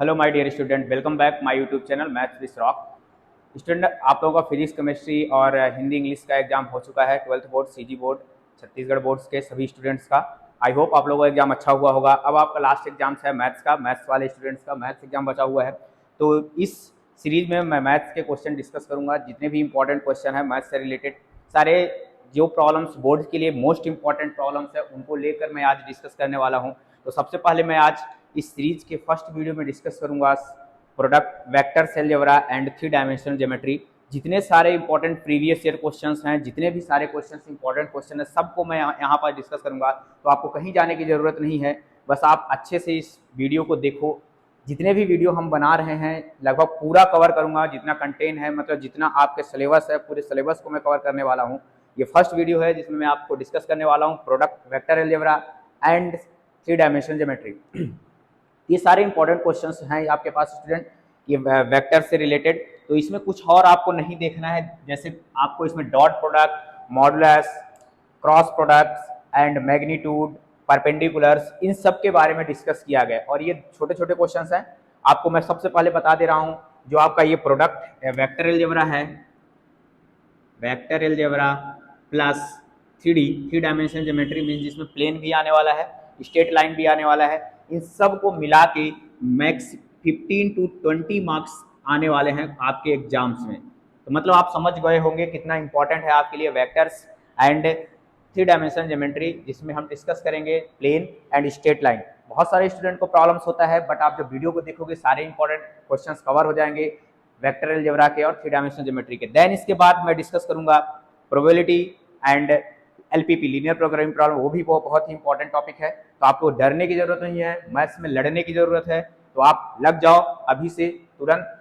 Hello my dear student, welcome back my YouTube channel maths with rock. Student, आप लोगों का physics, chemistry और Hindi English का exam हो चुका है। 12th board, CG board, Chhattisgarh boards के सभी स्टूडेंट्स का। आई होप आप लोगों का एग्जाम अच्छा हुआ होगा। अब आपका लास्ट एग्जाम है मैथ्स का, मैथ्स वाले स्टूडेंट्स का मैथ्स एग्जाम बचा हुआ है। तो इस सीरीज में मैं मैथ्स के क्वेश्चन डिस्कस करूंगा। जितने भी इंपॉर्टेंट क्वेश्चन है मैथ्स से रिलेटेड, सारे जो प्रॉब्लम्स बोर्ड के लिए मोस्ट इंपॉर्टेंट प्रॉब्लम्स है उनको लेकर मैं आज डिस्कस करने वाला हूँ। तो सबसे पहले मैं आज इस सीरीज के फर्स्ट वीडियो में डिस्कस करूंगा product, vector, algebra and 3 dimensional geometry. जितने सारे इंपॉर्टेंट प्रीवियस ईयर क्वेश्चंस हैं, जितने भी सारे क्वेश्चंस इंपॉर्टेंट क्वेश्चन है, सबको मैं यहाँ पर डिस्कस करूंगा। तो आपको कहीं जाने की जरूरत नहीं है, बस आप अच्छे से इस वीडियो को देखो। जितने भी वीडियो हम बना रहे हैं लगभग पूरा कवर करूंगा, जितना कंटेंट है, मतलब जितना आपके सिलेबस है, पूरे सिलेबस को मैं कवर करने वाला हूँ। ये फर्स्ट वीडियो है जिसमें मैं आपको डिस्कस करने वाला हूँ product, vector, algebra and 3 dimensional geometry. ये सारे इंपॉर्टेंट क्वेश्चंस हैं आपके पास स्टूडेंट, ये वेक्टर से रिलेटेड। तो इसमें कुछ और आपको नहीं देखना है, जैसे आपको इसमें dot product, modulus, cross products and magnitude, perpendiculars, इन सब के बारे में डिस्कस किया गया। और ये छोटे छोटे क्वेश्चंस हैं, आपको मैं सबसे पहले बता दे रहा हूँ। जो आपका ये प्रोडक्ट वेक्टर अलजेब्रा है, vector algebra plus 3 dimensional geometry mean जिसमें प्लेन भी आने वाला है, स्ट्रेट लाइन भी आने वाला है, इन सब को मिला के मैक्स 15 to 20 मार्क्स आने वाले हैं आपके एग्जाम्स में। तो मतलब आप समझ गए होंगे कितना इंपॉर्टेंट है आपके लिए वेक्टर्स एंड 3 डायमेंशनल ज्योमेट्री, जिसमें हम डिस्कस करेंगे प्लेन एंड स्ट्रेट लाइन। बहुत सारे स्टूडेंट को प्रॉब्लम्स होता है, बट आप जब वीडियो को देखोगे सारे इंपॉर्टेंट क्वेश्चंस कवर हो जाएंगे वेक्टर अलजेब्रा के और 3 डायमेंशनल ज्योमेट्री के। देन इसके बाद मैं डिस्कस करूंगा probability and LPP, linear programming problem. वो भी बहुत ही इंपॉर्टेंट टॉपिक है, तो आपको डरने की जरूरत नहीं है, मैथ्स में लड़ने की जरूरत है। तो आप लग जाओ अभी से तुरंत।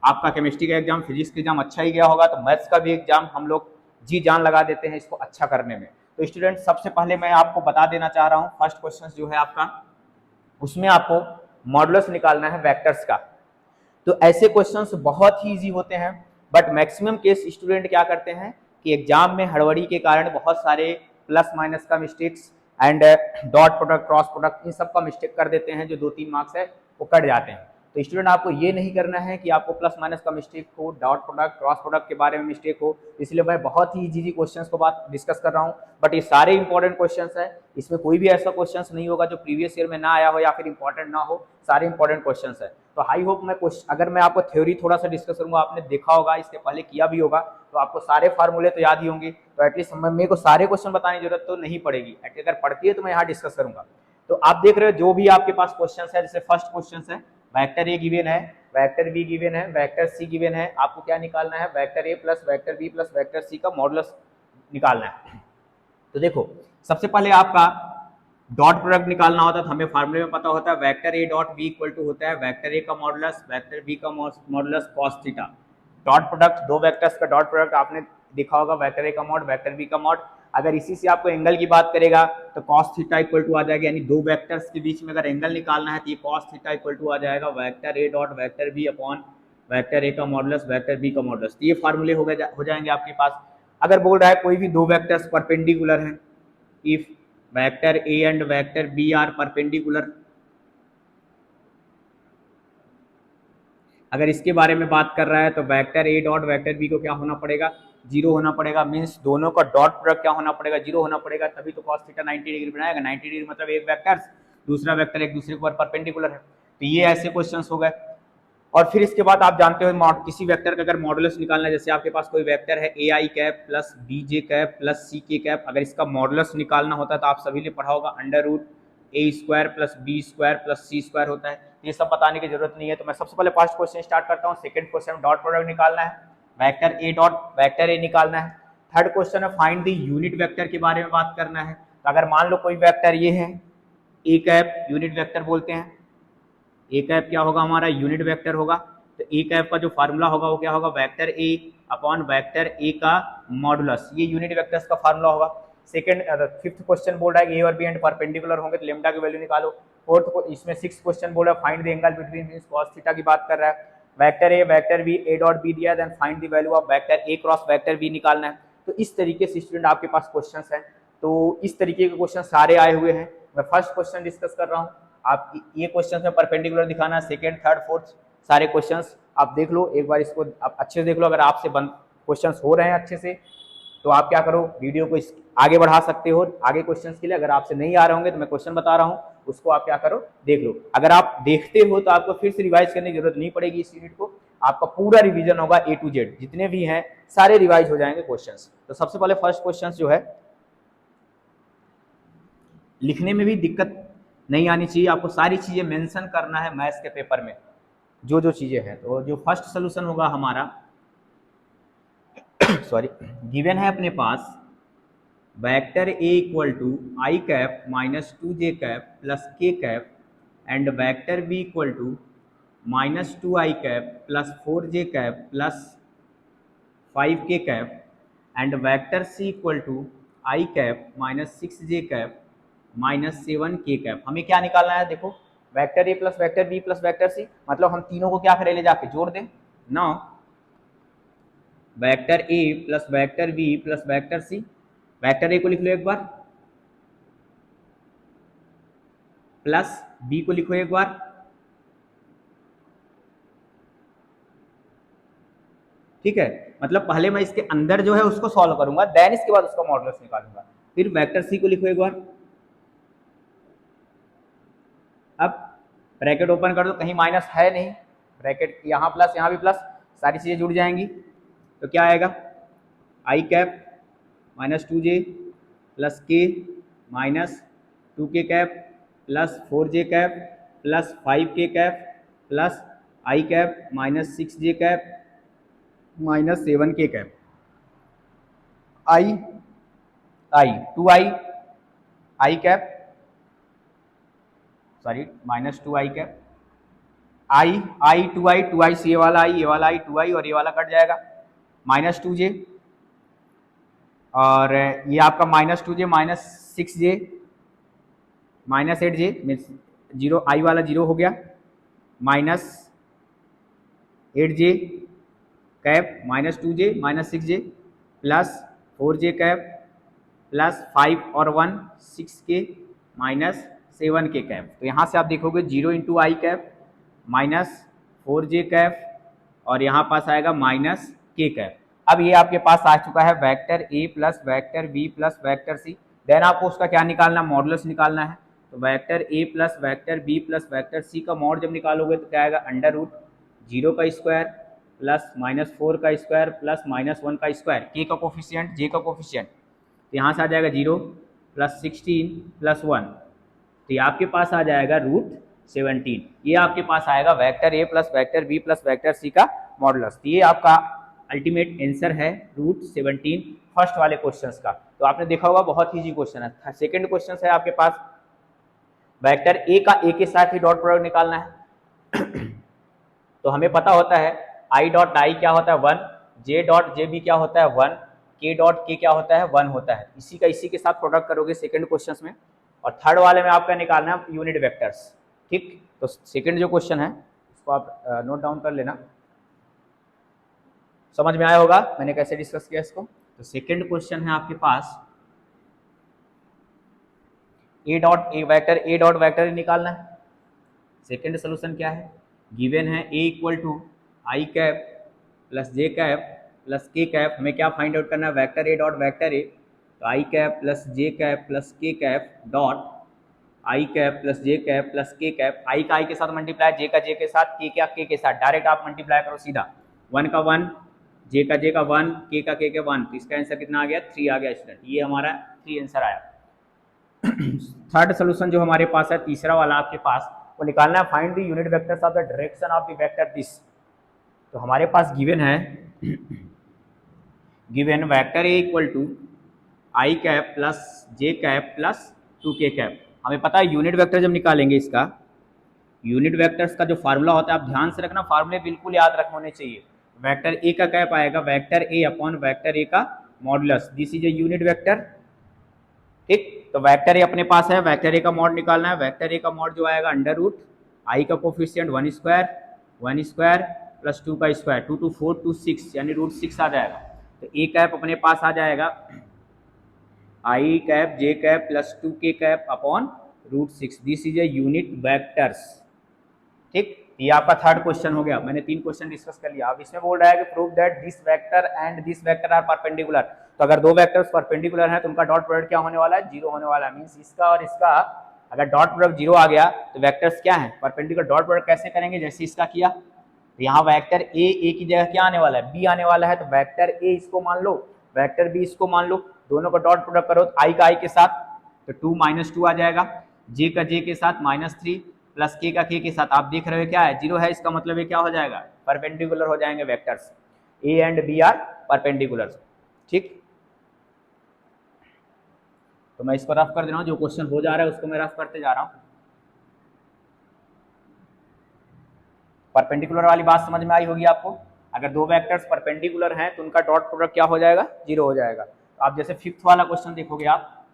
आपका केमिस्ट्री का एग्जाम, फिजिक्स का एग्जाम अच्छा ही गया होगा, तो मैथ्स का भी एग्जाम हम लोग जी जान लगा देते हैं इसको अच्छा करने में। तो स्टूडेंट, सबसे पहले मैं आपको बता देना चाह रहा हूँ, फर्स्ट क्वेश्चन जो है आपका, उसमें आपको मॉडुलस निकालना है वेक्टर्स का। तो ऐसे क्वेश्चंस बहुत ही इजी होते हैं, बट मैक्सिमम केस स्टूडेंट क्या करते हैं कि एग्जाम में हड़बड़ी के कारण बहुत सारे प्लस माइनस का mistakes and dot product, cross product, इन सब का मिस्टेक कर देते हैं, जो 2-3 मार्क्स है वो कट जाते हैं। तो स्टूडेंट, आपको ये नहीं करना है कि आपको प्लस माइनस का मिस्टेक हो, डॉट प्रोडक्ट, क्रॉस प्रोडक्ट के बारे में मिस्टेक हो। इसलिए मैं बहुत ही इजी क्वेश्चंस को बात डिस्कस कर रहा हूँ, बट ये सारे इंपॉर्टेंट क्वेश्चंस है। इसमें कोई भी ऐसा क्वेश्चंस नहीं होगा जो प्रीवियस ईयर में ना आया हो या फिर इंपॉर्टेंट ना हो, सारे इंपॉर्टेंट क्वेश्चंस है। तो आई होप मैं अगर मैं आपको थ्योरी थोड़ा सा डिस्कस करूंगा, आपने देखा होगा, इसके पहले किया भी होगा, तो आपको सारे फार्मूले तो याद ही होंगे। तो एटलीस्ट मेरे को सारे क्वेश्चन बताने की जरूरत तो नहीं पड़ेगी, अगर पड़ती है तो मैं यहाँ डिस्कस करूंगा। तो आप देख रहे हो जो भी आपके पास क्वेश्चन है, जैसे फर्स्ट क्वेश्चन है वेक्टर ए गिवन है, वेक्टर बी गिवन है, वेक्टर सी गिवन है। आपको क्या निकालना है? वेक्टर ए plus vector B plus vector सी का मॉडुलस निकालना है। तो देखो, सबसे पहले आपका डॉट प्रोडक्ट निकालना होता है, तो हमें फार्मूले में पता होता है vector A dot B equal to होता है वेक्टर ए का मॉडुलस वेक्टर बी का modulus cos theta. Dot product, दो वेक्टर्स का डॉट प्रोडक्ट आपने देखा होगा, वेक्टर ए का मॉड, वेक्टर बी का मॉड। अगर इसी से आपको एंगल की बात करेगा तो कॉस थीटा इक्वल टू आ जाएगा, यानी दो वेक्टर्स के बीच में अगर एंगल निकालना है तो ये कॉस थीटा इक्वल टू आ जाएगा वेक्टर ए dot vector B upon vector ए का मॉडुलस वेक्टर बी का मॉडुलस। तो ये फार्मूले हो जाएंगे आपके पास। अगर बोल रहा है कोई भी दो वेक्टर्स परपेंडिकुलर हैं, if vector A and vector B are perpendicular, अगर इसके बारे में बात कर रहा है तो वेक्टर ए डॉट वेक्टर बी को क्या होना पड़ेगा? जीरो होना पड़ेगा। मींस दोनों का डॉट प्रोडक्ट क्या होना पड़ेगा? जीरो होना पड़ेगा, तभी तो cos थीटा 90 डिग्री बनाएगा। 90 डिग्री मतलब एक वेक्टर दूसरा वेक्टर एक दूसरे के ऊपर परपेंडिकुलर है। तो ये ऐसे क्वेश्चंस हो गए। और फिर इसके बाद आप जानते हो किसी वेक्टर का अगर मॉडुलस निकालना है, जैसे आपके पास कोई वेक्टर है A I cap plus B J cap plus C K cap, अगर इसका मॉडुलस निकालना होता है तो आप सभी ने पढ़ा होगा अंडर रूट ए square plus B square plus सी स्क्वायर होता है। ये सब बताने की जरूरत नहीं है। तो मैं सबसे पहले फर्स्ट क्वेश्चन स्टार्ट करता हूँ। सेकंड क्वेश्चन में डॉट प्रोडक्ट निकालना है, वेक्टर ए डॉट वेक्टर ए निकालना है। थर्ड क्वेश्चन है फाइंड द यूनिट वेक्टर के बारे में बात करना है। तो अगर मान लो कोई वेक्टर ये है ए कैप, यूनिट वेक्टर बोलते हैं। ए कैप क्या होगा? हमारा यूनिट वेक्टर होगा। तो ए कैप का जो फार्मूला होगा वो क्या होगा? वेक्टर ए अपॉन वेक्टर ए का मॉडुलस, ये यूनिट वेक्टर्स का फार्मूला होगा। सेकंड फिफ्थ क्वेश्चन बोल रहा है ए और बी एंड परपेंडिकुलर होंगे तो लेमडा की वैल्यू निकालो। फोर्थ इसमें सिक्स क्वेश्चन बोल रहा है find the angle between means cos theta की बात कर रहा है। Vector A vector B A dot B दिया, then find the value of vector A cross vector B निकालना है। तो इस तरीके से स्टूडेंट आपके पास क्वेश्चंस हैं। तो इस तरीके के क्वेश्चन सारे आए हुए हैं। मैं फर्स्ट क्वेश्चन डिस्कस कर रहा हूँ। आप ये क्वेश्चन में परपेंडिकुलर दिखाना, सेकेंड थर्ड फोर्थ सारे क्वेश्चंस आप देख लो एक बार, इसको आप अच्छे से देख लो। अगर आपसे क्वेश्चंस हो रहे हैं अच्छे से तो आप क्या करो, वीडियो को आगे बढ़ा सकते हो आगे क्वेश्चंस के लिए। अगर आपसे नहीं आ रहे होंगे तो मैं क्वेश्चन बता रहा हूँ, उसको आप क्या करो, देख लो। अगर आप देखते हो तो आपको फिर से रिवाइज करने की जरूरत नहीं पड़ेगी इस यूनिट को, आपका पूरा रिवीजन होगा A to Z, जितने भी हैं सारे रिवाइज हो जाएंगे क्वेश्चंस। तो सबसे पहले फर्स्ट क्वेश्चन जो है, लिखने में भी दिक्कत नहीं आनी चाहिए, आपको सारी चीजें मेंशन करना है मैथ्स के पेपर में, जो जो चीजें हैं। तो जो फर्स्ट सोल्यूशन होगा हमारा सॉरी, गिवन है अपने पास vector A equal to I cap minus 2j cap plus K cap and vector B equal to minus 2i cap plus 4j cap plus 5k cap and vector C equal to I cap minus 6j cap minus 7k cap. हमें क्या निकालना है, देखो vector ए plus vector B plus vector सी, मतलब हम तीनों को क्या करें, ले जाके जोड़ दें। Now vector A plus vector B plus vector C, vector A को लिख लो एक बार, प्लस बी को लिखो एक बार, ठीक है। मतलब पहले मैं इसके अंदर जो है उसको सॉल्व करूंगा, देन इसके बाद उसका मॉडुलस निकालूंगा। फिर वेक्टर सी को लिखो एक बार, अब ब्रैकेट ओपन कर दो, कहीं माइनस है नहीं, ब्रैकेट यहाँ प्लस यहाँ भी प्लस, सारी चीजें जुड़ जाएंगी। तो क्या आएगा, I cap minus 2j plus K minus 2k cap plus 4j cap plus 5k cap plus I cap minus 6j cap minus 7k cap. I I 2i I cap sorry minus 2i cap, I 2i से ये वाला आई 2i और ये वाला cut जाएगा, minus 2j और ये आपका minus 2j minus 6j minus 8j means zero, I वाला जीरो हो गया, minus 8j cap minus 2j minus 6j plus 4j cap plus 5 और 1 6k माइनस 7k कैप। तो यहाँ से आप देखोगे 0 इंटू आई कैप माइनस 4j कैप और यहाँ पास आएगा माइनस k कैप। अब ये आपके पास आ चुका है vector a plus vector b plus vector c, then आपको उसका क्या निकालना, मॉडुलस निकालना है। तो vector a plus vector b plus vector c का मॉड जब निकालोगे तो क्या आएगा, अंडर रूट 0 का स्क्वायर प्लस माइनस 4 का स्क्वायर प्लस माइनस 1 का स्क्वायर, k का कोफिशिएंट j का कोफिशिएंट, तो यहाँ से आ जाएगा 0 प्लस 16 प्लस 1, तो ये आपके पास आ जाएगा रूट 17। ये आपके पास आएगा वेक्टर ए plus vector B plus vector सी का मॉडुलस। तो ये आपका अल्टीमेट आंसर है रूट 17 फर्स्ट वाले क्वेश्चंस का। तो आपने देखा होगा बहुत ईजी क्वेश्चन है। सेकंड क्वेश्चन है आपके पास, वेक्टर ए का ए के साथ ही डॉट प्रोडक्ट निकालना है। तो हमें पता होता है आई डॉट आई क्या होता है 1, जे डॉट जे बी क्या होता है 1, के डॉट के क्या होता है 1 होता है। इसी का इसी के साथ प्रोडक्ट करोगे सेकंड क्वेश्चन में। और थर्ड वाले में आपका निकालना है यूनिट वेक्टर्स, ठीक। तो सेकंड जो क्वेश्चन है उसको आप नोट डाउन कर लेना, समझ में आया होगा मैंने कैसे डिस्कस किया इसको। तो सेकंड क्वेश्चन है आपके पास ए डॉट वेक्टर निकालना है। सेकंड सोल्यूशन क्या है, गिवन है A equal to I cap plus J cap plus K cap. हमें क्या फाइंड आउट करना है, vector A dot vector A, तो I cap plus J cap plus K cap dot I cap plus J cap plus K cap. I का I के साथ multiply, जे का जे के साथ, के के साथ, डायरेक्ट आप मल्टीप्लाई करो सीधा, 1 का 1, जे का 1, के का 1, तो इसका आंसर कितना आ गया 3 आ गया स्टूडेंट। ये हमारा 3 आंसर आया। थर्ड सोल्यूशन जो हमारे पास है तीसरा वाला आपके पास, वो निकालना है find the unit vectors of the direction of the vector this. तो हमारे पास गिवन है given vector A equal to I cap plus J cap plus 2k cap. हमें पता है यूनिट वेक्टर जब निकालेंगे इसका, यूनिट वेक्टर्स का जो फार्मूला होता है आप ध्यान से रखना, फार्मूले बिल्कुल याद रखने होने चाहिए। वेक्टर ए का कैप आएगा वेक्टर ए अपॉन वेक्टर ए का modulus, this is a unit vector, ठीक। तो वेक्टर ए अपने पास है, वेक्टर ए का मॉड निकालना है। वेक्टर ए का मॉड जो आएगा अंडर रूट आई का कोफिशिएंट 1 स्क्वायर प्लस 2 का स्क्वायर, 2 to 4 to 6 यानी रूट 6 आ जाएगा। तो ए कैप अपने पास आ जाएगा I cap J cap plus 2k cap upon √6 this is a unit vectors. ठीक, ये आपका थर्ड क्वेश्चन हो गया। मैंने 3 क्वेश्चन डिस्कस कर लिया। अब इसमें बोल रहा है कि prove that this vector and this vector are perpendicular. तो अगर दो वेक्टर्स परपेंडिकुलर हैं तो उनका डॉट प्रोडक्ट क्या होने वाला है? 0 होने वाला है। मींस इसका और इसका अगर डॉट प्रोडक्ट 0 आ गया तो वेक्टर्स क्या है? परपेंडिकुलर। डॉट प्रोडक्ट कैसे करेंगे? जैसे इसका किया, तो यहाँ वेक्टर ए की जगह क्या आने वाला है? बी आने वाला है। तो वेक्टर ए इसको मान लो, वेक्टर बी इसको मान लो, दोनों का डॉट प्रोडक्ट करो आई का आई के साथ, तो 2 - 2 आ जाएगा, जे का जे के साथ -3 प्लस के का के साथ। आप देख रहे हो क्या है? 0 है। इसका मतलब ये क्या हो जाएगा? परपेंडिकुलर हो जाएंगे vectors. A and B are perpendicular. ठीक, तो मैं इसको रफ कर दे रहा हूँ। जो क्वेश्चन हो जा रहा है उसको मैं रफ करते जा रहा हूँ। परपेंडिकुलर वाली बात समझ में आई होगी आपको। अगर दो वेक्टर्स परपेंडिकुलर हैं तो उनका डॉट प्रोडक्ट क्या हो जाएगा? 0 हो जाएगा। तो आप जैसे फिफ्थ वाला क्वेश्चन देखोगे आप,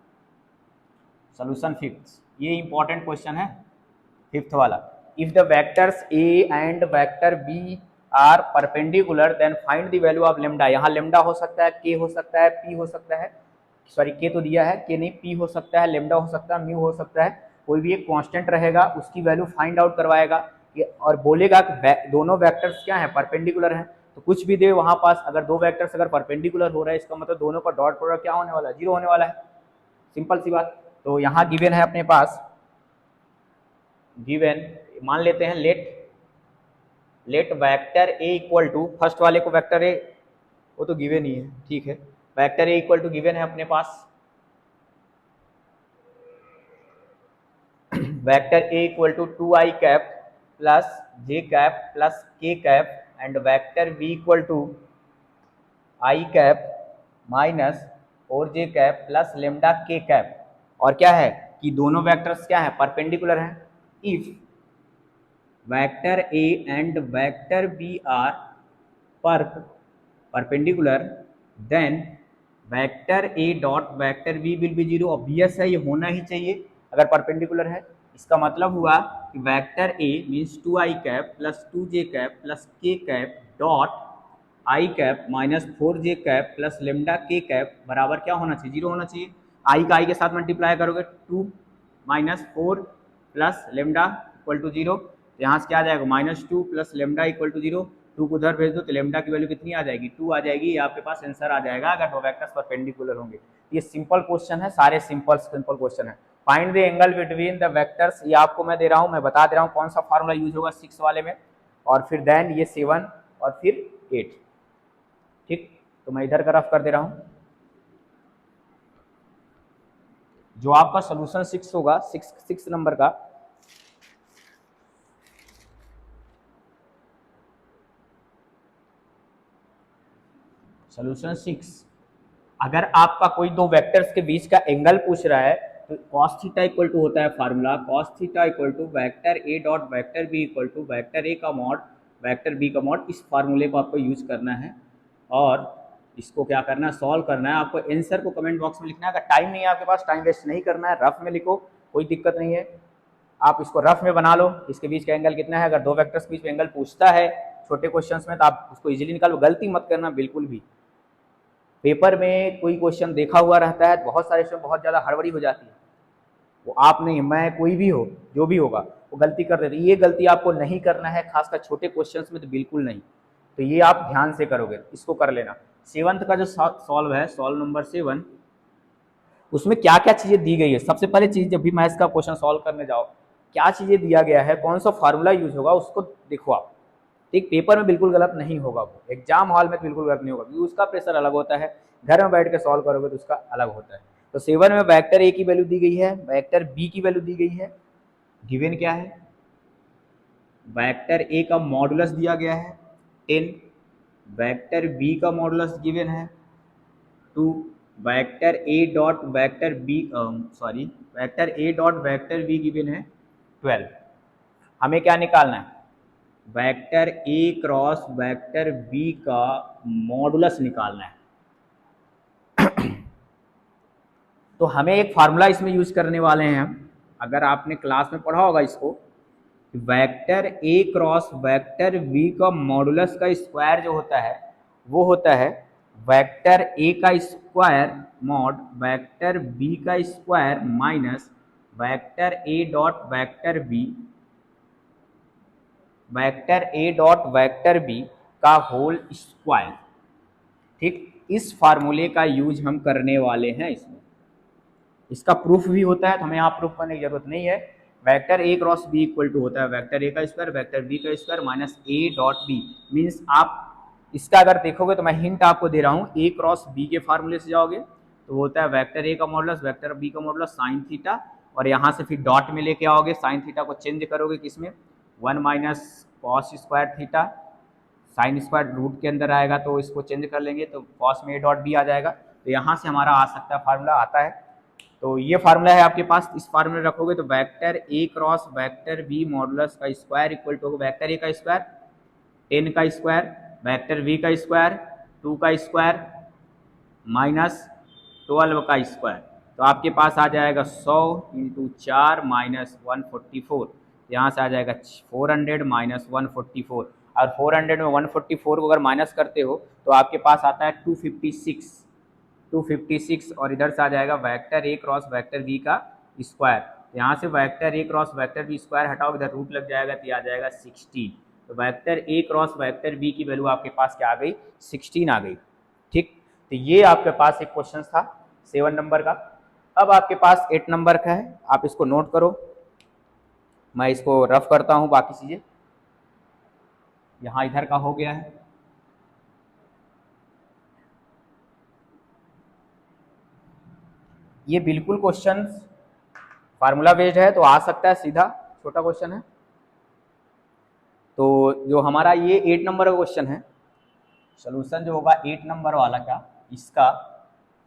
सोल्यूशन फिफ्थ, ये इंपॉर्टेंट क्वेश्चन है फिफ्थ वाला। If the vectors A and vector B are perpendicular then find the value of lambda. यहाँ लेमडा हो सकता है, के हो सकता है, पी हो सकता है, सॉरी के तो दिया है, के नहीं, पी हो सकता है, लेमडा हो सकता है, म्यू हो सकता है, कोई भी एक कांस्टेंट रहेगा, उसकी वैल्यू फाइंड आउट करवाएगा और बोलेगा कि दोनों वेक्टर्स क्या है? परपेंडिकुलर हैं। तो कुछ भी दे वहाँ पास, अगर दो वेक्टर्स अगर परपेंडिकुलर हो रहा है इसका मतलब दोनों का डॉट प्रोडक्ट क्या होने वाला है? 0 होने वाला है। सिंपल सी बात। तो यहाँ गिवन है अपने पास, गिवन मान लेते हैं let vector A equal to, first वाले को वेक्टर ए, वो तो गिवन ही है, ठीक है, vector A equal to given है अपने पास, vector A equal to 2i cap plus J cap plus K cap and vector B equal to I cap minus 4j cap plus lambda K cap. और क्या है कि दोनों vectors क्या है? परपेंडिकुलर हैं। If vector A and vector B are perpendicular then vector A dot vector B will be 0। Obvious है, ये होना ही चाहिए अगर परपेंडिकुलर है। इसका मतलब हुआ कि vector A means 2i cap plus 2j cap plus K cap dot I cap minus 4j cap plus lambda K cap बराबर क्या होना चाहिए? 0 होना चाहिए। आई का आई के साथ मल्टीप्लाई करोगे 2 - 4 प्लस लेमडा इक्वल टू 0, तो यहाँ से क्या आ जाएगा? -2 प्लस लेमडा इक्वल टू 0। 2 को उधर भेज दो तो लेमडा की वैल्यू कितनी आ जाएगी? 2 आ जाएगी। ये आपके पास आंसर आ जाएगा अगर दो वेक्टर्स परपेंडिकुलर होंगे। ये सिंपल क्वेश्चन है, सारे सिंपल क्वेश्चन है। Find the angle between the vectors, ये आपको मैं दे रहा हूँ, मैं बता दे रहा हूँ कौन सा फार्मूला यूज होगा 6 वाले में, और फिर देन ये 7 और फिर 8। ठीक, तो मैं इधर का रफ कर दे रहा हूँ। जो आपका सोल्यूशन 6 होगा, 6 नंबर का, सोल्यूशन 6, अगर आपका कोई दो वेक्टर्स के बीच का एंगल पूछ रहा है तो cos थीटा इक्वल टू होता है formula, cos theta equal to vector A dot vector B equal to vector ए का मॉड वेक्टर बी का मॉड। इस फार्मूले को आपको यूज करना है और इसको क्या करना है? सॉल्व करना है। आपको आंसर को कमेंट बॉक्स में लिखना है। अगर टाइम नहीं है आपके पास, टाइम वेस्ट नहीं करना है, रफ में लिखो, कोई दिक्कत नहीं है। आप इसको रफ में बना लो, इसके बीच का एंगल कितना है। अगर दो वेक्टर्स के बीच में एंगल पूछता है छोटे क्वेश्चंस में तो आप उसको इजीली निकालो। गलती मत करना बिल्कुल भी। पेपर में कोई क्वेश्चन देखा हुआ रहता है, बहुत सारे इसमें बहुत ज़्यादा हड़बड़ी हो जाती है। वो आप नहीं, मैं, कोई भी हो, जो भी होगा वो गलती कर देते। ये गलती आपको नहीं करना है, खासकर छोटे क्वेश्चंस में तो बिल्कुल नहीं। तो ये आप ध्यान से करोगे, इसको कर लेना। 7th का जो सॉल्व है, सॉल्व नंबर 7, उसमें क्या क्या चीज़ें दी गई है। सबसे पहले चीज़, जब भी मैथ्स का क्वेश्चन सॉल्व करने जाओ, क्या चीज़ें दिया गया है, कौन सा फार्मूला यूज होगा, उसको देखो आप। ठीक, पेपर में बिल्कुल गलत नहीं होगा, वो एग्जाम हॉल में तो बिल्कुल गलत नहीं होगा, क्योंकि उसका प्रेशर अलग होता है। घर में बैठ के सॉल्व करोगे तो उसका अलग होता है। तो 7 में वेक्टर ए की वैल्यू दी गई है, वेक्टर बी की वैल्यू दी गई है। गिवन क्या है? वेक्टर ए का मॉडुलस दिया गया है 10, वेक्टर बी का मॉडुलस गिवन है 2, वेक्टर ए डॉट वेक्टर बी वेक्टर ए डॉट वेक्टर बी गिवन है 12। हमें क्या निकालना है? वेक्टर ए क्रॉस वेक्टर बी का मॉडुलस निकालना है। तो हमें एक फार्मूला इसमें यूज करने वाले हैं हम। अगर आपने क्लास में पढ़ा होगा इसको, वेक्टर ए क्रॉस वेक्टर बी का मॉडुलस का स्क्वायर जो होता है वो होता है वेक्टर ए का स्क्वायर मॉड वेक्टर बी का स्क्वायर माइनस वेक्टर ए डॉट वेक्टर बी, वेक्टर ए डॉट वेक्टर बी का होल स्क्वायर। ठीक, इस फार्मूले का यूज हम करने वाले हैं इसमें। इसका प्रूफ भी होता है तो हमें यहाँ प्रूफ करने की जरूरत नहीं है। Vector A cross B equal to होता है वेक्टर ए का स्क्वायर वेक्टर बी का square minus A dot B. Means आप इसका अगर देखोगे तो मैं हिंट आपको दे रहा हूँ, ए क्रॉस बी के फार्मूले से जाओगे तो होता है वेक्टर ए का मॉडुलस वेक्टर बी का मॉडुलस साइन थीटा, और यहाँ से फिर डॉट में लेके आओगे, साइन थीटा को चेंज करोगे किसमें, 1 minus cos square theta, sine square root के अंदर आएगा तो इसको चेंज कर लेंगे तो कॉस में ए डॉट बी आ जाएगा। तो यहाँ से हमारा आ सकता है, फार्मूला आता है। तो ये फार्मूला है आपके पास, इस फार्मूले रखोगे तो वेक्टर ए क्रॉस वेक्टर बी मॉडुलस का स्क्वायर इक्वल टू वेक्टर ए का स्क्वायर 10 का स्क्वायर वेक्टर बी का स्क्वायर 2 का स्क्वायर माइनस 12 का स्क्वायर। तो आपके पास आ जाएगा 100 इंटू 4 माइनस 144, यहाँ से आ जाएगा 400 माइनस 144, और 400 में 144 को अगर माइनस करते हो तो आपके पास आता है 256, और इधर से आ जाएगा वेक्टर ए क्रॉस वेक्टर बी का स्क्वायर। यहाँ से वेक्टर ए क्रॉस वेक्टर बी स्क्वायर हटाओ, इधर रूट लग जाएगा तो ये आ जाएगा 16। तो वेक्टर ए क्रॉस वेक्टर बी की वैल्यू आपके पास क्या आ गई, 16 आ गई। ठीक, तो ये आपके पास एक क्वेश्चन था 7 नंबर का। अब आपके पास 8 नंबर का है, आप इसको नोट करो, मैं इसको रफ करता हूँ। बाकी चीज़ें यहाँ इधर का हो गया है। ये बिल्कुल क्वेश्चन फार्मूला बेस्ड है तो आ सकता है, सीधा छोटा क्वेश्चन है। तो जो हमारा ये 8 नंबर का क्वेश्चन है, सोल्यूशन जो होगा 8 नंबर वाला का, इसका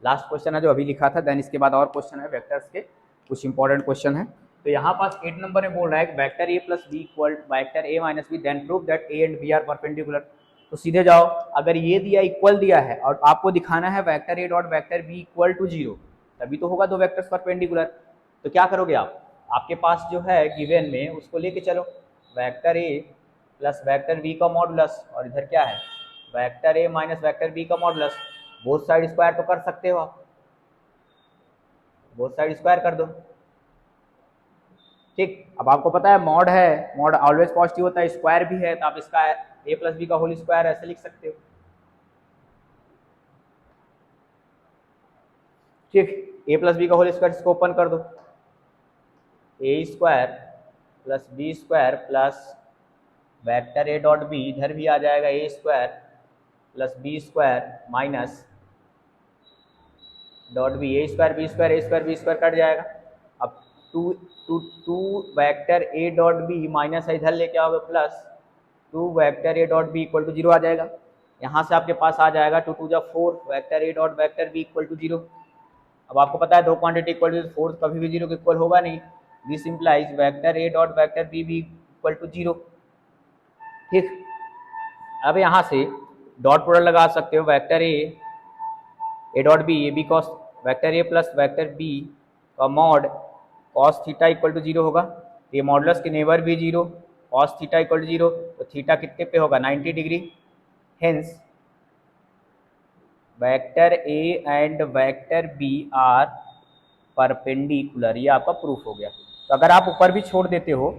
लास्ट क्वेश्चन है जो अभी लिखा था, देन इसके बाद और क्वेश्चन है वेक्टर्स के, कुछ इंपॉर्टेंट क्वेश्चन है। तो यहाँ पास 8 नंबर में बोल रहा है vector A plus B equal vector A minus B then prove that A and B are perpendicular. तो सीधे जाओ, अगर ये दिया इक्वल दिया है और आपको दिखाना है vector A dot vector B equal to 0, तभी तो होगा दो वेक्टर्स परपेंडिकुलर। तो क्या करोगे आप, आपके पास जो है गिवन में उसको लेके चलो, वेक्टर ए प्लस वेक्टर बी का मॉडुलस, और इधर क्या है वेक्टर ए माइनस वेक्टर बी का मॉडुलस, बोथ साइड स्क्वायर तो कर सकते हो आप, बोथ साइड स्क्वायर कर दो। ठीक, अब आपको पता है मॉड है, मॉड ऑलवेज पॉजिटिव होता है, स्क्वायर भी है, तो आप इसका ए प्लस बी का होल स्क्वायर ऐसे लिख सकते हो। ठीक, ए प्लस बी का होल स्क्वायर, इसको ओपन कर दो, a square plus B square plus vector A dot b, इधर भी आ जाएगा a square plus B square minus dot b, a square b square a square b square cut जाएगा। अब टू वेक्टर ए dot b minus इधर लेके आओगे plus 2 vector A dot B equal to 0 आ जाएगा। यहाँ से आपके पास आ जाएगा 2 2 जा 4 vector A dot vector B equal to 0। अब आपको पता है दो क्वांटिटी इक्वल टू 4 कभी भी 0 के इक्वल होगा नहीं, this implies vector A dot vector B भी इक्वल टू 0। ठीक, अब यहाँ से डॉट प्रोडक्ट लगा सकते हो, vector A dot b, a b cos vector A plus vector B का mod cos theta equal to 0 होगा। ये मॉडुलस के नेबर भी 0, कॉस थीटा इक्वल टू 0, तो थीटा कितने पे होगा 90 degree. Hence vector A and vector B are perpendicular, ये आपका प्रूफ हो गया। तो अगर आप ऊपर भी छोड़ देते हो,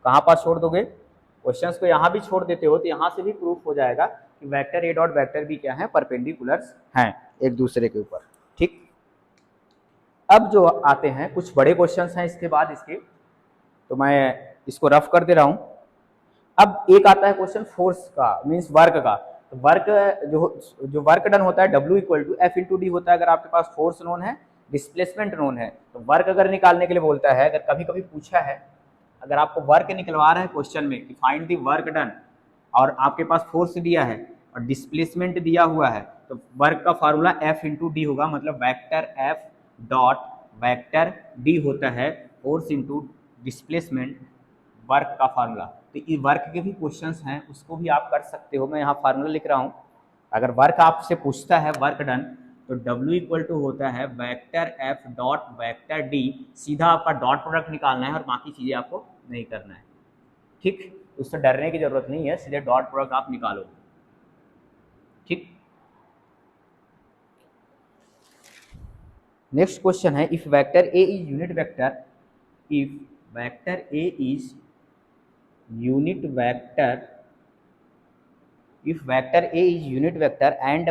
कहाँ पास छोड़ दोगे, क्वेश्चंस को यहाँ भी छोड़ देते हो तो यहाँ से भी प्रूफ हो जाएगा कि वेक्टर ए डॉट वेक्टर बी क्या है, परपेंडिकुलर्स हैं एक दूसरे के ऊपर। ठीक, अब जो आते हैं कुछ बड़े क्वेश्चंस हैं इसके बाद इसके, तो मैं इसको रफ कर दे रहा हूँ। अब एक आता है क्वेश्चन फोर्स का, मीन्स वर्क का। तो वर्क जो वर्क डन होता है W equal to F into D होता है। अगर आपके पास फोर्स नोन है, डिस्प्लेसमेंट नोन है, तो वर्क अगर निकालने के लिए बोलता है, अगर कभी कभी पूछा है, अगर आपको वर्क निकलवा रहा है क्वेश्चन में कि फाइंड दी वर्क डन, और आपके पास फोर्स दिया है और डिस्प्लेसमेंट दिया हुआ है, तो वर्क का फार्मूला एफ इंटू डी होगा, मतलब vector F dot vector D होता है फोर्स इंटू डिस्प्लेसमेंट, वर्क का फार्मूला। तो ये वर्क के भी क्वेश्चंस हैं, उसको भी आप कर सकते हो। मैं यहाँ फार्मूला लिख रहा हूँ, अगर वर्क आपसे पूछता है वर्क डन, तो W इक्वल टू होता है vector F dot vector D, सीधा आपका डॉट प्रोडक्ट निकालना है और बाकी चीज़ें आपको नहीं करना है। ठीक, उससे डरने की जरूरत नहीं है, सीधे डॉट प्रोडक्ट आप निकालो। ठीक, नेक्स्ट क्वेश्चन है, if vector a is unit vector, if vector a is unit vector, if vector a is unit vector and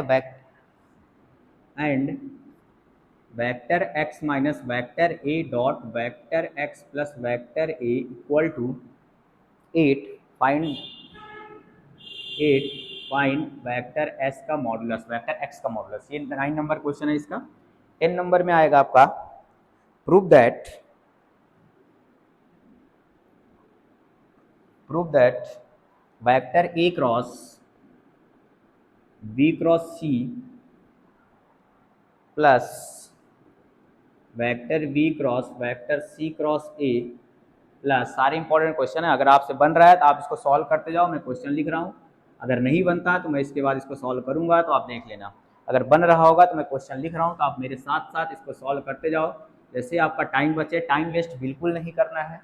vector x minus vector a dot vector x plus vector a equal to 8, find 8, find vector s का modulus, vector x का modulus. ये 9 number question है इसका। 10 number में आएगा आपका, prove that vector a cross b cross c plus vector v cross vector c cross a plus, सारे important question है। अगर आपसे बन रहा है तो आप इसको सॉल्व करते जाओ, मैं क्वेश्चन लिख रहा हूँ। अगर नहीं बनता तो मैं इसके बाद इसको सॉल्व करूंगा, तो आप देख लेना। अगर बन रहा होगा तो मैं क्वेश्चन लिख रहा हूँ, तो आप मेरे साथ साथ इसको सॉल्व करते जाओ, जैसे आपका टाइम बचे। टाइम वेस्ट बिल्कुल नहीं करना है,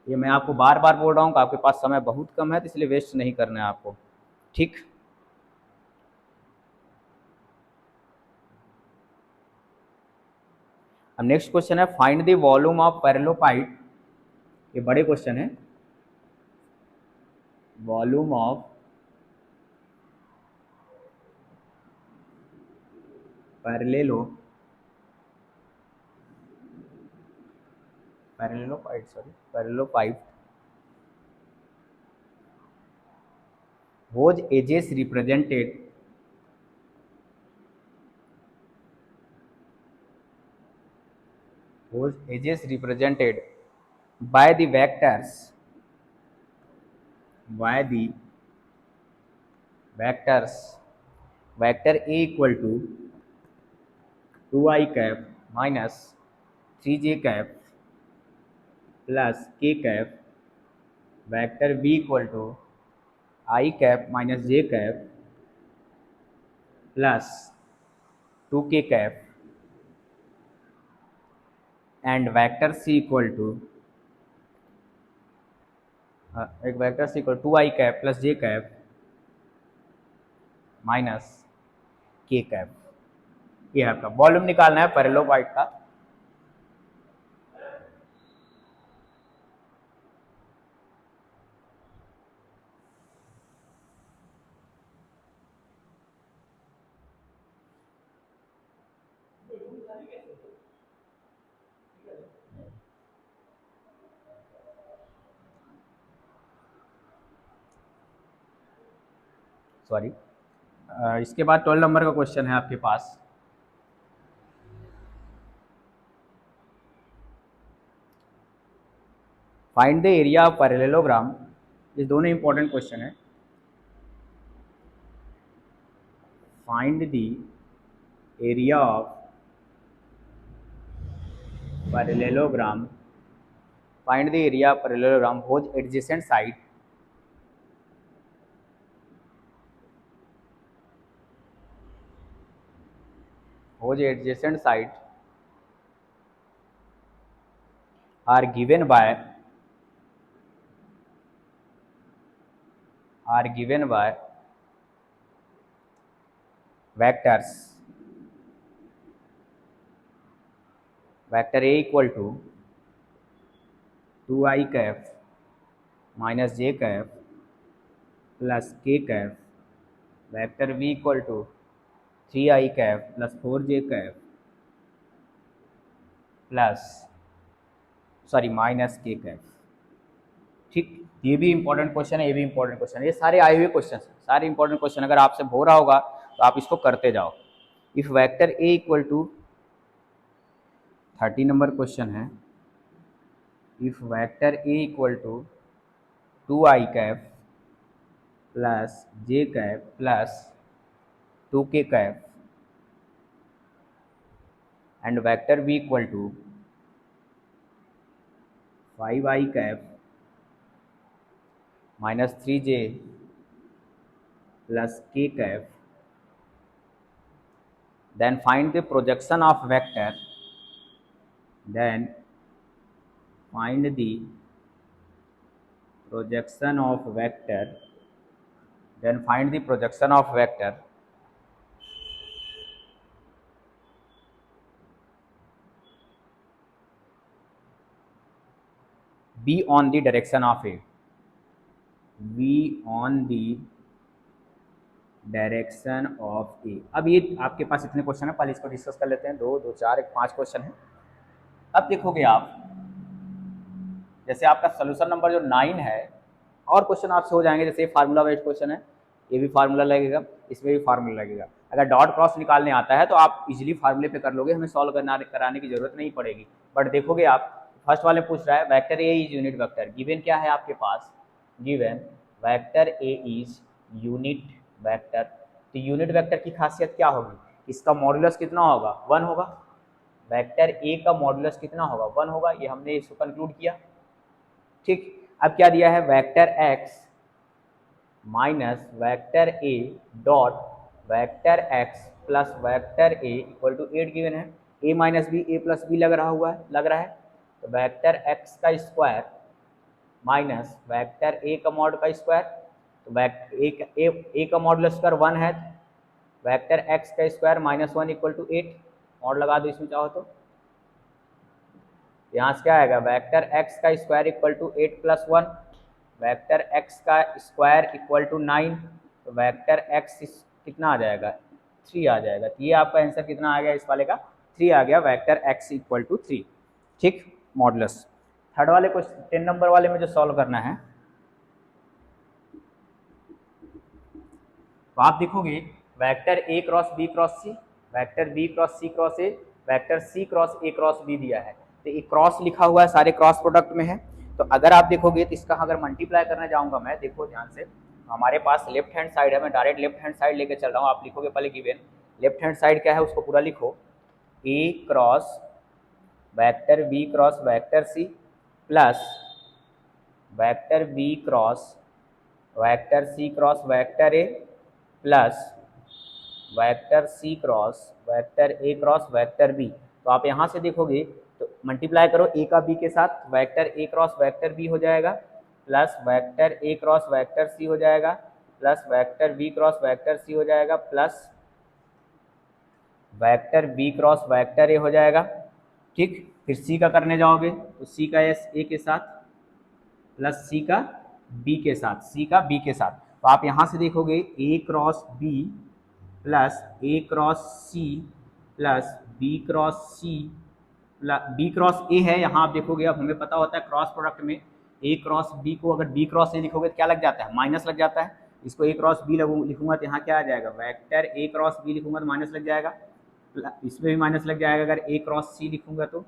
ये मैं आपको बार बार बोल रहा हूँ कि आपके पास समय बहुत कम है, तो इसलिए वेस्ट नहीं करना है आपको, ठीक। अब नेक्स्ट क्वेश्चन है, find the volume of parallelepiped. ये बड़े क्वेश्चन है। Volume of parallelepiped whose edges represented by the vectors vector a equal to 2i cap minus 3j cap plus k cap, vector b equal to I cap minus j cap plus 2k cap, and vector c equal to एक vector c equal 2i cap plus j cap minus k cap. ये आपका volume निकालना है पैरेललोपाइड का। Sorry, इसके बाद 12 number का question है आपके पास। Find the area of parallelogram. ये दोनों इंपॉर्टेंट क्वेश्चन है। Find the area of parallelogram, find the area of parallelogram whose adjacent side are given by vectors, vector a equal to 2i cap minus j cap plus k cap, vector v equal to 3i cap plus 4j cap plus minus k cap, ठीक। ये भी important question है, ये भी important question है। ये सारे आए हुए क्वेश्चन हैं, सारे इंपॉर्टेंट क्वेश्चन। अगर आपसे हो रहा होगा तो आप इसको करते जाओ। If vector A equal to 30 number question है, if vector A equal to 2i cap plus j cap plus 2k cap and vector b equal to 5i cap minus 3j plus k cap, then find the projection of vector, then find the projection of vector, then find the projection of vector b on the direction of a, v on the direction of a. अब ये आपके पास इतने question है, पहले इसको discuss कर लेते हैं। 2 2 4 एक 5 क्वेश्चन है। अब देखोगे आप, जैसे आपका सोल्यूशन नंबर जो 9 है, और क्वेश्चन आपसे हो जाएंगे। जैसे फार्मूला बेस्ड क्वेश्चन है, ये भी फार्मूला लगेगा, इसमें भी फार्मूला लगेगा। अगर डॉट क्रॉस निकालने आता है तो आप इजीली फार्मूले पे कर लोगे, हमें सॉल्व कराने की जरूरत नहीं पड़ेगी। बट देखोगे आप, फर्स्ट वाले पूछ रहा है vector a is unit vector. Given क्या है आपके पास, given vector a is unit vector. तो यूनिट वेक्टर की खासियत क्या होगी, इसका मॉडुलस कितना होगा, 1 होगा। वेक्टर ए का मॉडुलस कितना होगा, 1 होगा। ये हमने इसको कंक्लूड किया। ठीक, अब क्या दिया है, vector X minus vector A dot vector X plus vector A equal to 8 given है। A minus B, A plus B लग रहा है। तो वेक्टर एक्स का स्क्वायर माइनस वेक्टर ए का मॉड का स्क्वायर। तो ए का मॉडुलस स्क्वायर 1 है, वेक्टर एक्स का square minus 1 equal to 8। Mod लगा दो इसमें चाहो तो। यहाँ से क्या आएगा, वेक्टर एक्स का square equal to 8 plus 1, vector X का स्क्वायर इक्वल टू 9। तो वेक्टर एक्स कितना आ जाएगा, 3 आ जाएगा। तो ये आपका आंसर कितना आ गया, इस वाले का 3 आ गया, वेक्टर एक्स इक्वल टू 3। ठीक, मॉडुलस। थर्ड वाले को 10 नंबर वाले में जो सॉल्व करना है, तो आप देखोगे vector A cross B cross C, vector B cross C cross A, vector C cross A cross B दिया है। तो ये क्रॉस लिखा हुआ है, सारे क्रॉस प्रोडक्ट में है। तो अगर आप देखोगे तो इसका अगर मल्टीप्लाई करने जाऊंगा मैं, देखो ध्यान से, तो हमारे पास लेफ्ट हैंड साइड है, मैं डायरेक्ट लेफ्ट हैंड साइड लेके चल रहा हूँ। आप लिखोगे पहले गिवन लेफ्ट हैंड साइड क्या है उसको पूरा लिखो, a cross vector B cross vector C plus vector B cross vector C cross vector A plus vector C cross vector A cross vector b. तो आप यहाँ से देखोगे तो मल्टीप्लाई करो ए का बी के साथ, वेक्टर ए क्रॉस वेक्टर बी हो जाएगा प्लस वेक्टर ए क्रॉस वेक्टर सी हो जाएगा plus vector B cross vector C हो जाएगा plus vector B cross vector A हो जाएगा। ठीक, फिर सी का करने जाओगे तो सी का एस ए के साथ प्लस सी का बी के साथ, सी का बी के साथ। तो आप यहाँ से देखोगे a cross b plus a cross c plus b cross c plus b cross a है। यहाँ आप देखोगे, अब हमें पता होता है क्रॉस प्रोडक्ट में ए क्रॉस बी को अगर बी क्रॉस ए लिखोगे तो क्या लग जाता है, माइनस लग जाता है। इसको ए क्रॉस बी लिखूंगा तो यहाँ क्या आ जाएगा, वेक्टर ए क्रॉस बी लिखूंगा तो माइनस लग जाएगा, इसमें भी माइनस लग जाएगा। अगर ए क्रॉस सी लिखूंगा तो,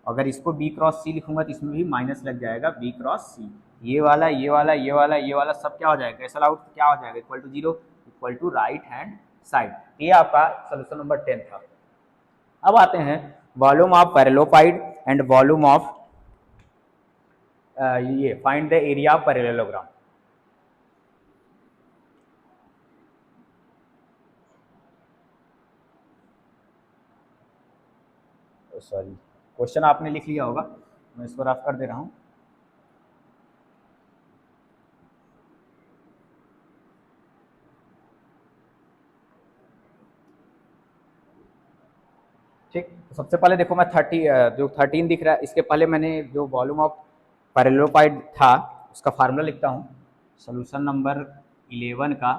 अगर इसको बी क्रॉस सी लिखूंगा तो इसमें भी माइनस लग जाएगा, बी क्रॉस सी। ये वाला ये वाला ये वाला ये वाला सब क्या हो जाएगा, कैंसल आउट, क्या हो जाएगा, equal to 0, equal to right hand side. ये आपका सोल्यूशन नंबर 10 था। अब आते हैं volume of parallelepiped and volume of ये find the area of parallelogram. Sorry, question आपने लिख लिया होगा, मैं इसको रफ कर दे रहा हूँ। ठीक, तो सबसे पहले देखो मैं 13 दिख रहा है, इसके पहले मैंने जो वॉल्यूम ऑफ पैरेललोपाइड था उसका फार्मूला लिखता हूँ। सोल्यूशन नंबर 11 का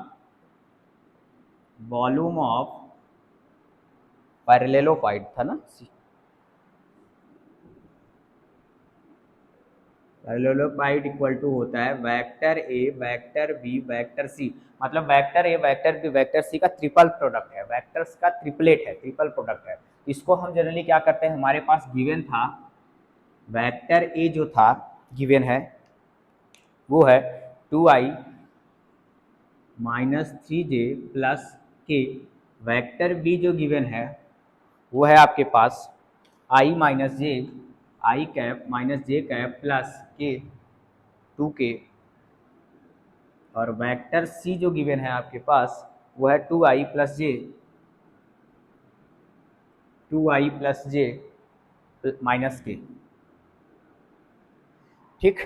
वॉल्यूम ऑफ पैरेललोपाइड था ना, पैरेललोपाइड इक्वल टू होता है वेक्टर ए वेक्टर बी वेक्टर सी। मतलब वेक्टर ए वेक्टर बी वेक्टर सी का ट्रिपल प्रोडक्ट है, वेक्टर्स का ट्रिपलेट है, ट्रिपल प्रोडक्ट है। इसको हम जनरली क्या करते हैं, हमारे पास गिवन था वेक्टर ए जो था गिवन है वो है 2i माइनस 3j प्लस के। वेक्टर बी जो गिवन है वो है आपके पास i minus J, I cap minus J cap plus के 2k। और वेक्टर सी जो गिवन है आपके पास वो है 2i प्लस जे, 2i प्लस जे माइनस के। ठीक,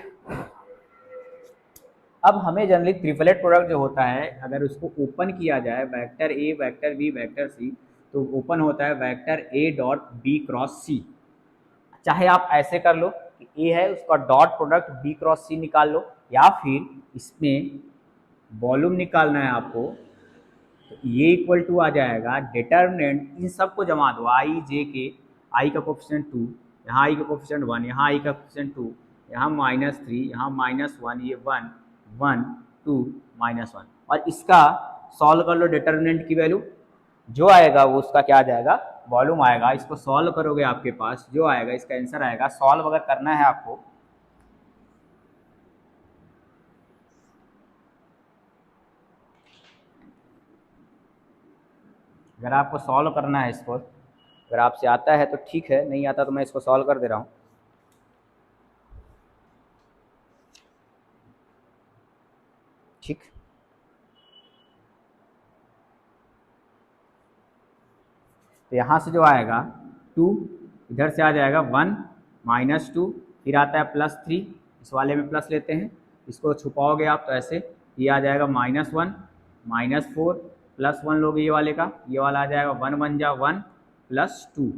अब हमें जनरली ट्रिपलेट प्रोडक्ट जो होता है अगर उसको ओपन किया जाए, वेक्टर ए वेक्टर बी वेक्टर सी, तो ओपन होता है वेक्टर ए डॉट बी क्रॉस सी। चाहे आप ऐसे कर लो कि ए है उसका dot product b cross c निकाल लो, या फिर इसमें वॉल्यूम निकालना है आपको तो ये इक्वल टू आ जाएगा डिटर्मिनेंट, इन सबको जमा दो, आई जे के, आई का कोफिशिएंट 2, यहाँ आई का कोफिशिएंट 1, यहाँ आई का कोफिशिएंट 2, यहाँ -3, यहाँ -1, ये 1 1 2 -1, और इसका सॉल्व कर लो डिटर्मिनेंट की वैल्यू, जो आएगा वो उसका क्या आ जाएगा, वॉल्यूम आएगा। इसको सॉल्व करोगे आपके पास जो आएगा इसका आंसर आएगा। सॉल्व अगर करना है आपको अगर आपको सॉल्व करना है इसको, अगर आपसे आता है तो ठीक है, नहीं आता तो मैं इसको सॉल्व कर दे रहा हूँ। ठीक, तो यहाँ से जो आएगा 2, इधर से आ जाएगा 1 -2, फिर आता है +3, इस वाले में प्लस लेते हैं, इसको छुपाओगे आप तो ऐसे, ये आ जाएगा -1 -4 +1 लोगे ये वाले का, ये वाला आ जाएगा 1 1 जा 1 +2,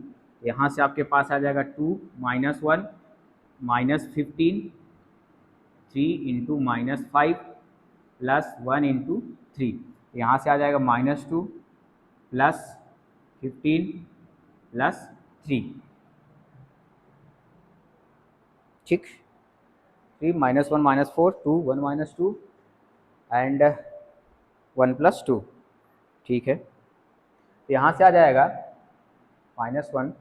यहाँ से आपके पास आ जाएगा 2 -1 -15 3 × -5 +1 × 3, यहाँ से आ जाएगा -2 +15 +3, ठीक, 3 -1 -4 2 1 -2 एंड 1 +2, ठीक है। तो यहाँ से आ जाएगा -1,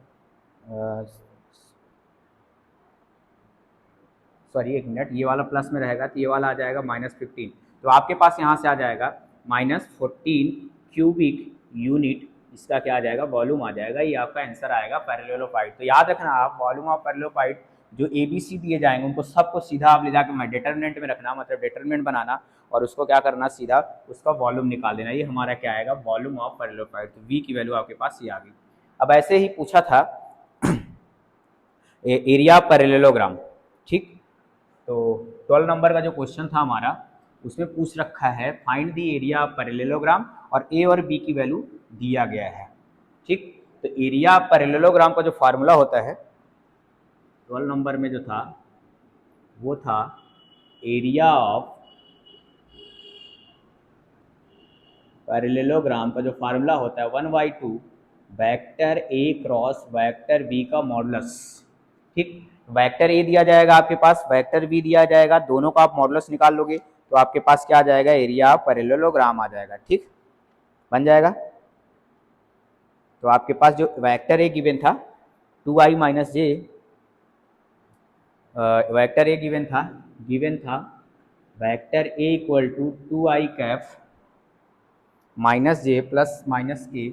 सॉरी एक मिनट, ये वाला प्लस में रहेगा तो ये वाला आ जाएगा -15, तो आपके पास यहाँ से आ जाएगा -14 क्यूबिक यूनिट, इसका क्या आ जाएगा, वॉल्यूम आ जाएगा। ये आपका आंसर आएगा पैरेललोफाइट। तो याद रखना आप वॉल्यूम ऑफ पैरेललोफाइट जो ABC दिए जाएंगे उनको सबको सीधा आप ले जाकर डिटर्मिनेंट में रखना, मतलब डिटर्मिनेंट बनाना और उसको क्या करना, सीधा उसका वॉल्यूम निकाल देना। ये हमारा क्या आएगा, वॉल्यूम ऑफ पैरेललोफाइट। तो V की वैल्यू आपके पास ये आ गई। अब ऐसे ही पूछा था एरिया पैरेललोग्राम, ठीक, तो 12 नंबर का जो क्वेश्चन था हमारा उसमें पूछ रखा है find the area of parallelogram और ए और बी की वैल्यू दिया गया है, ठीक। तो एरिया पैरेललोग्राम का जो फार्मूला होता है 12 नंबर में जो था वो था एरिया ऑफ पैरेललोग्राम का जो फार्मूला होता है 1/2 वेक्टर ए क्रॉस वेक्टर बी का मॉडुलस, ठीक। वेक्टर ए दिया जाएगा आपके पास, वेक्टर बी दिया जाएगा, दोनों का आप मॉडुलस निकाल लोगे तो आपके पास क्या आ जाएगा, एरिया ऑफ पैरेललोग्राम आ जाएगा, ठीक, बन जाएगा। तो आपके पास जो वेक्टर ए गिवन था 2i - j, वेक्टर ए गिवन था vector A equal to 2i cap -j plus -k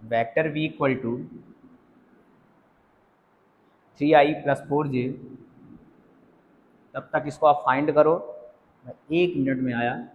vector v equal to 3i + 4j। तब तक इसको आप फाइंड करो, मैं 1 मिनट में आया।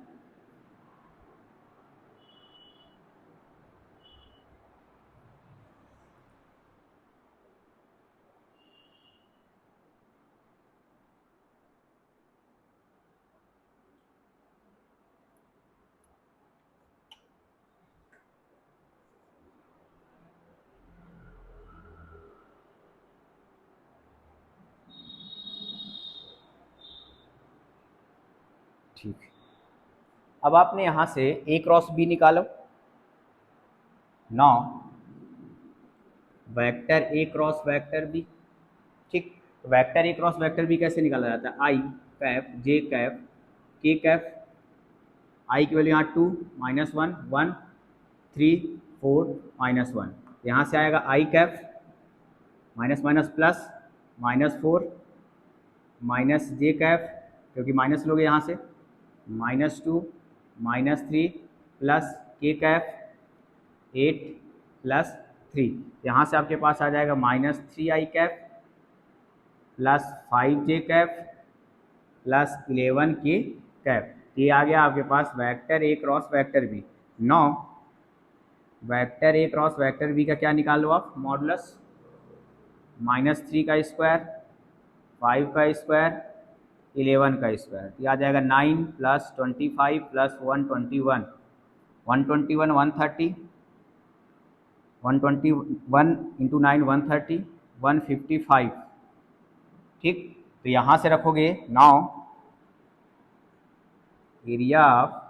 ठीक, अब आपने यहाँ से A क्रॉस B निकालो, 9 vector A cross vector B, ठीक। Vector A cross vector B कैसे निकाला जाता है, I Kaif J Kaif K Kaif, I की वैल्यू यहाँ 2 -1 1 3 4 -1, यहाँ से आएगा I Kaif minus minus plus -4 -j Kaif, क्योंकि माइनस लोगे यहाँ से, -2 -3 प्लस k कैफ 8 +3, यहाँ से आपके पास आ जाएगा -3i cap plus 5j cap plus 11k cap. ये आ गया आपके पास वेक्टर ए क्रॉस वेक्टर बी। 9 वेक्टर ए क्रॉस वेक्टर बी का क्या निकाल लो आप, मॉडुलस, -3 का स्क्वायर 5 का स्क्वायर 11 का स्क्वायर, ये आ जाएगा 9 + 25 + 121 121 130 121 इंटू 9 130, 155। ठीक, तो यहाँ से रखोगे now area of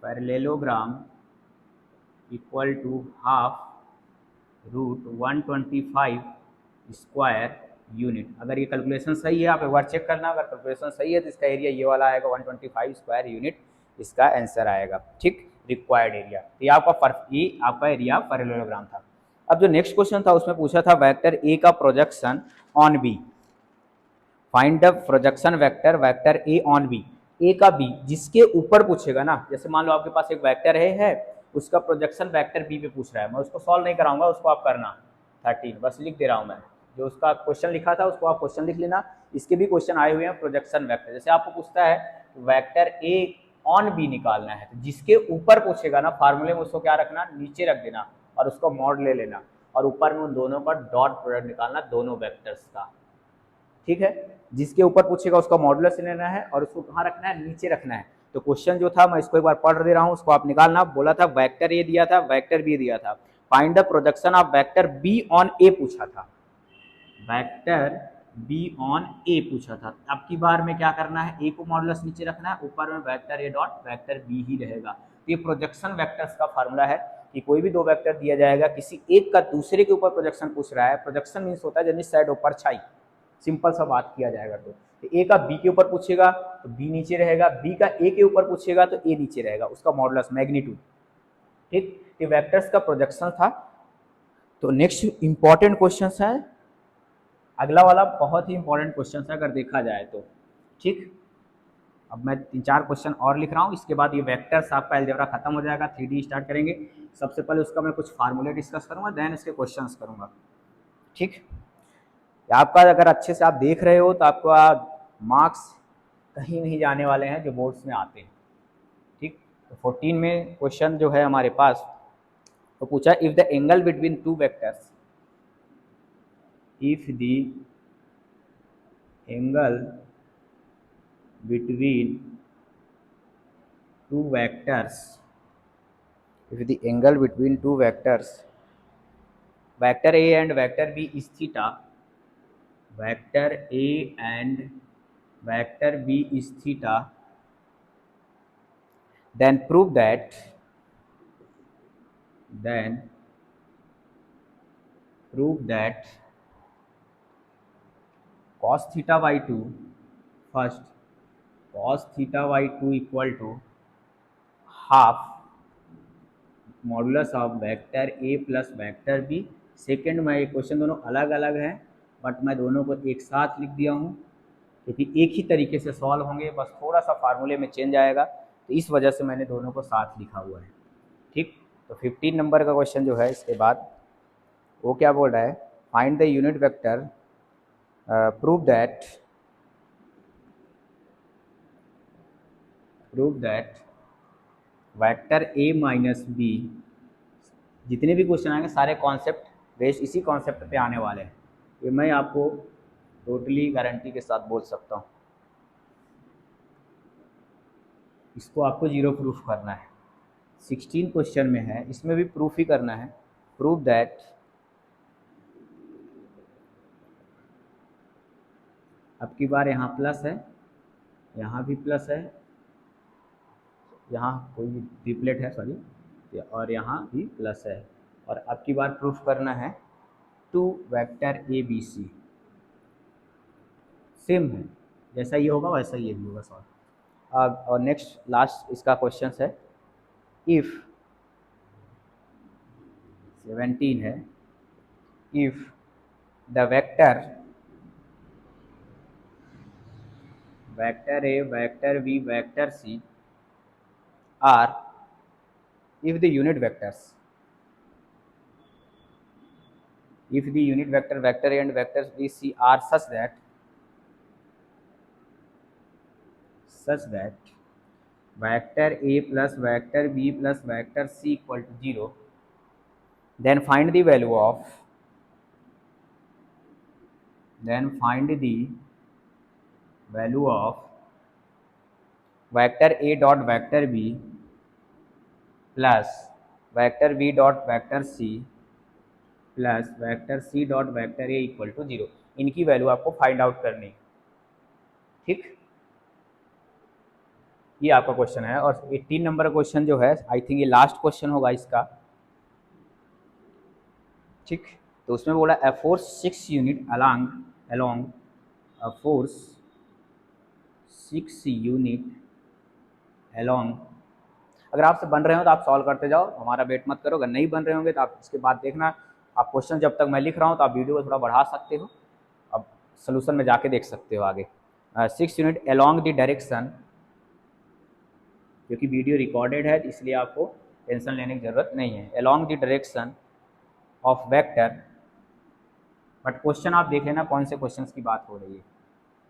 parallelogram equal to half root 125 square unit. अगर ये कैलकुलेशन सही है, आप एक बार चेक करना, अगर कैलकुलेशन सही है तो इसका एरिया ये वाला आएगा 125 स्क्वायर यूनिट, इसका आंसर आएगा। ठीक, रिक्वायर्ड एरिया। ये आपका एरिया पैरेललोग्राम था। अब जो नेक्स्ट क्वेश्चन था उसमें पूछा था वेक्टर ए का projection on b, find the projection vector vector a on b. A का बी जिसके ऊपर पूछेगा ना, जैसे मान लो आपके पास एक वेक्टर है उसका प्रोजेक्शन वेक्टर बी पे पूछ रहा है, मैं उसको सॉल्व नहीं कराऊंगा, उसको आप करना 13 बस लिख दे रहा हूँ मैं, जो उसका क्वेश्चन लिखा था उसको आप क्वेश्चन लिख लेना। इसके भी क्वेश्चन आए हुए हैं प्रोजेक्शन वेक्टर, जैसे आपको पूछता है वेक्टर ए ऑन बी निकालना है, तो जिसके ऊपर पूछेगा ना फार्मूले में उसको क्या रखना, नीचे रख देना और उसको मॉड ले लेना और ऊपर में उन दोनों का डॉट प्रोडक्ट निकालना दोनों वेक्टर्स का। ठीक है, जिसके ऊपर पूछेगा उसका मॉडुलस लेना है और उसको कहाँ रखना है, नीचे रखना है। तो क्वेश्चन जो था मैं इसको एक बार पढ़ दे रहा हूँ, उसको आप निकालना। बोला था वेक्टर ए दिया था, वेक्टर बी दिया था, find the projection of vector b on a पूछा था, वेक्टर बी ऑन ए पूछा था। अब की बार में क्या करना है, ए को मॉडुलस नीचे रखना है, ऊपर में वेक्टर ए डॉट वेक्टर बी ही रहेगा। तो ये प्रोजेक्शन वेक्टर्स का फार्मूला है कि कोई भी दो वेक्टर दिया जाएगा, किसी एक का दूसरे के ऊपर प्रोजेक्शन पूछ रहा है। प्रोजेक्शन मीन्स होता है जिस साइड ऊपर छाई, सिंपल सा बात किया जाएगा। तो ए का बी के ऊपर पूछेगा तो बी नीचे रहेगा, बी का ए के ऊपर पूछेगा तो ए नीचे रहेगा, उसका मॉडुलस मैग्नीट्यूड। ठीक, ये वेक्टर्स का प्रोजेक्शन था। तो नेक्स्ट इंपॉर्टेंट क्वेश्चन है अगला वाला, बहुत ही इंपॉर्टेंट क्वेश्चन है अगर देखा जाए तो। ठीक, अब मैं 3-4 क्वेश्चन और लिख रहा हूँ, इसके बाद ये वेक्टर्स आपका अलजेब्रा खत्म हो जाएगा, 3D स्टार्ट करेंगे। सबसे पहले उसका मैं कुछ फार्मूले डिस्कस करूँगा, देन इसके क्वेश्चंस करूँगा। ठीक, आपका अगर अच्छे से आप देख रहे हो तो आपका मार्क्स कहीं नहीं जाने वाले हैं जो बोर्ड्स में आते हैं। ठीक, तो 14 में क्वेश्चन जो है हमारे पास, तो पूछा if the angle between two vectors, if the angle between two vectors, if the angle between two vectors vector a and vector b is theta, vector a and vector b is theta, then prove that cos theta by 2, first cos theta by 2 equal to half modulus of vector A plus vector B. Second में ये question दोनों अलग अलग हैं but मैं दोनों को एक साथ लिख दिया हूँ क्योंकि एक ही तरीके से सॉल्व होंगे, बस थोड़ा सा फार्मूले में चेंज आएगा, तो इस वजह से मैंने दोनों को साथ लिखा हुआ है। ठीक, तो 15 नंबर का क्वेश्चन जो है इसके बाद वो क्या बोल रहा है, find the unit vector, prove that vector A minus B, जितने भी क्वेश्चन आएंगे सारे कॉन्सेप्ट बेस्ड इसी कॉन्सेप्ट पे आने वाले हैं, ये मैं आपको टोटली गारंटी के साथ बोल सकता हूँ। इसको आपको जीरो प्रूफ करना है, 16 क्वेश्चन में है, इसमें भी प्रूफ ही करना है। प्रूव दैट अब की बार यहाँ प्लस है, यहाँ भी प्लस है, यहाँ कोई ट्रिपलेट है सॉरी, और यहाँ भी प्लस है, और अब की बार प्रूफ करना है to vector A B C same है, जैसा ये होगा वैसा ये भी होगा सॉल्व। अब और नेक्स्ट लास्ट इसका क्वेश्चन है, इफ 17 है, if the vector A vector B vector C are, if the unit vectors, if the unit vector vector a and vector b c are such that vector a plus vector b plus vector c equal to 0, then find the value of vector a dot vector b plus vector B dot vector C plus vector C dot vector A equal to 0। इनकी value आपको find out करनी है। ठीक, ये आपका question है। और 18 number का क्वेश्चन जो है, आई थिंक ये लास्ट क्वेश्चन होगा इसका। ठीक, तो उसमें बोला a force 6 unit along a force 6 unit along. अगर आपसे बन रहे हो तो आप सॉल्व करते जाओ, हमारा वेट मत करो। अगर नहीं बन रहे होंगे तो आप इसके बाद देखना। आप क्वेश्चन जब तक मैं लिख रहा हूँ तो आप वीडियो को थोड़ा बढ़ा सकते हो, अब सोल्यूशन में जाके देख सकते हो आगे। 6 यूनिट अलोंग द डायरेक्शन, क्योंकि वीडियो रिकॉर्डेड है इसलिए आपको टेंशन लेने की ज़रूरत नहीं है। Along the direction of vector, but question आप देख लेना कौन से क्वेश्चन की बात हो रही है।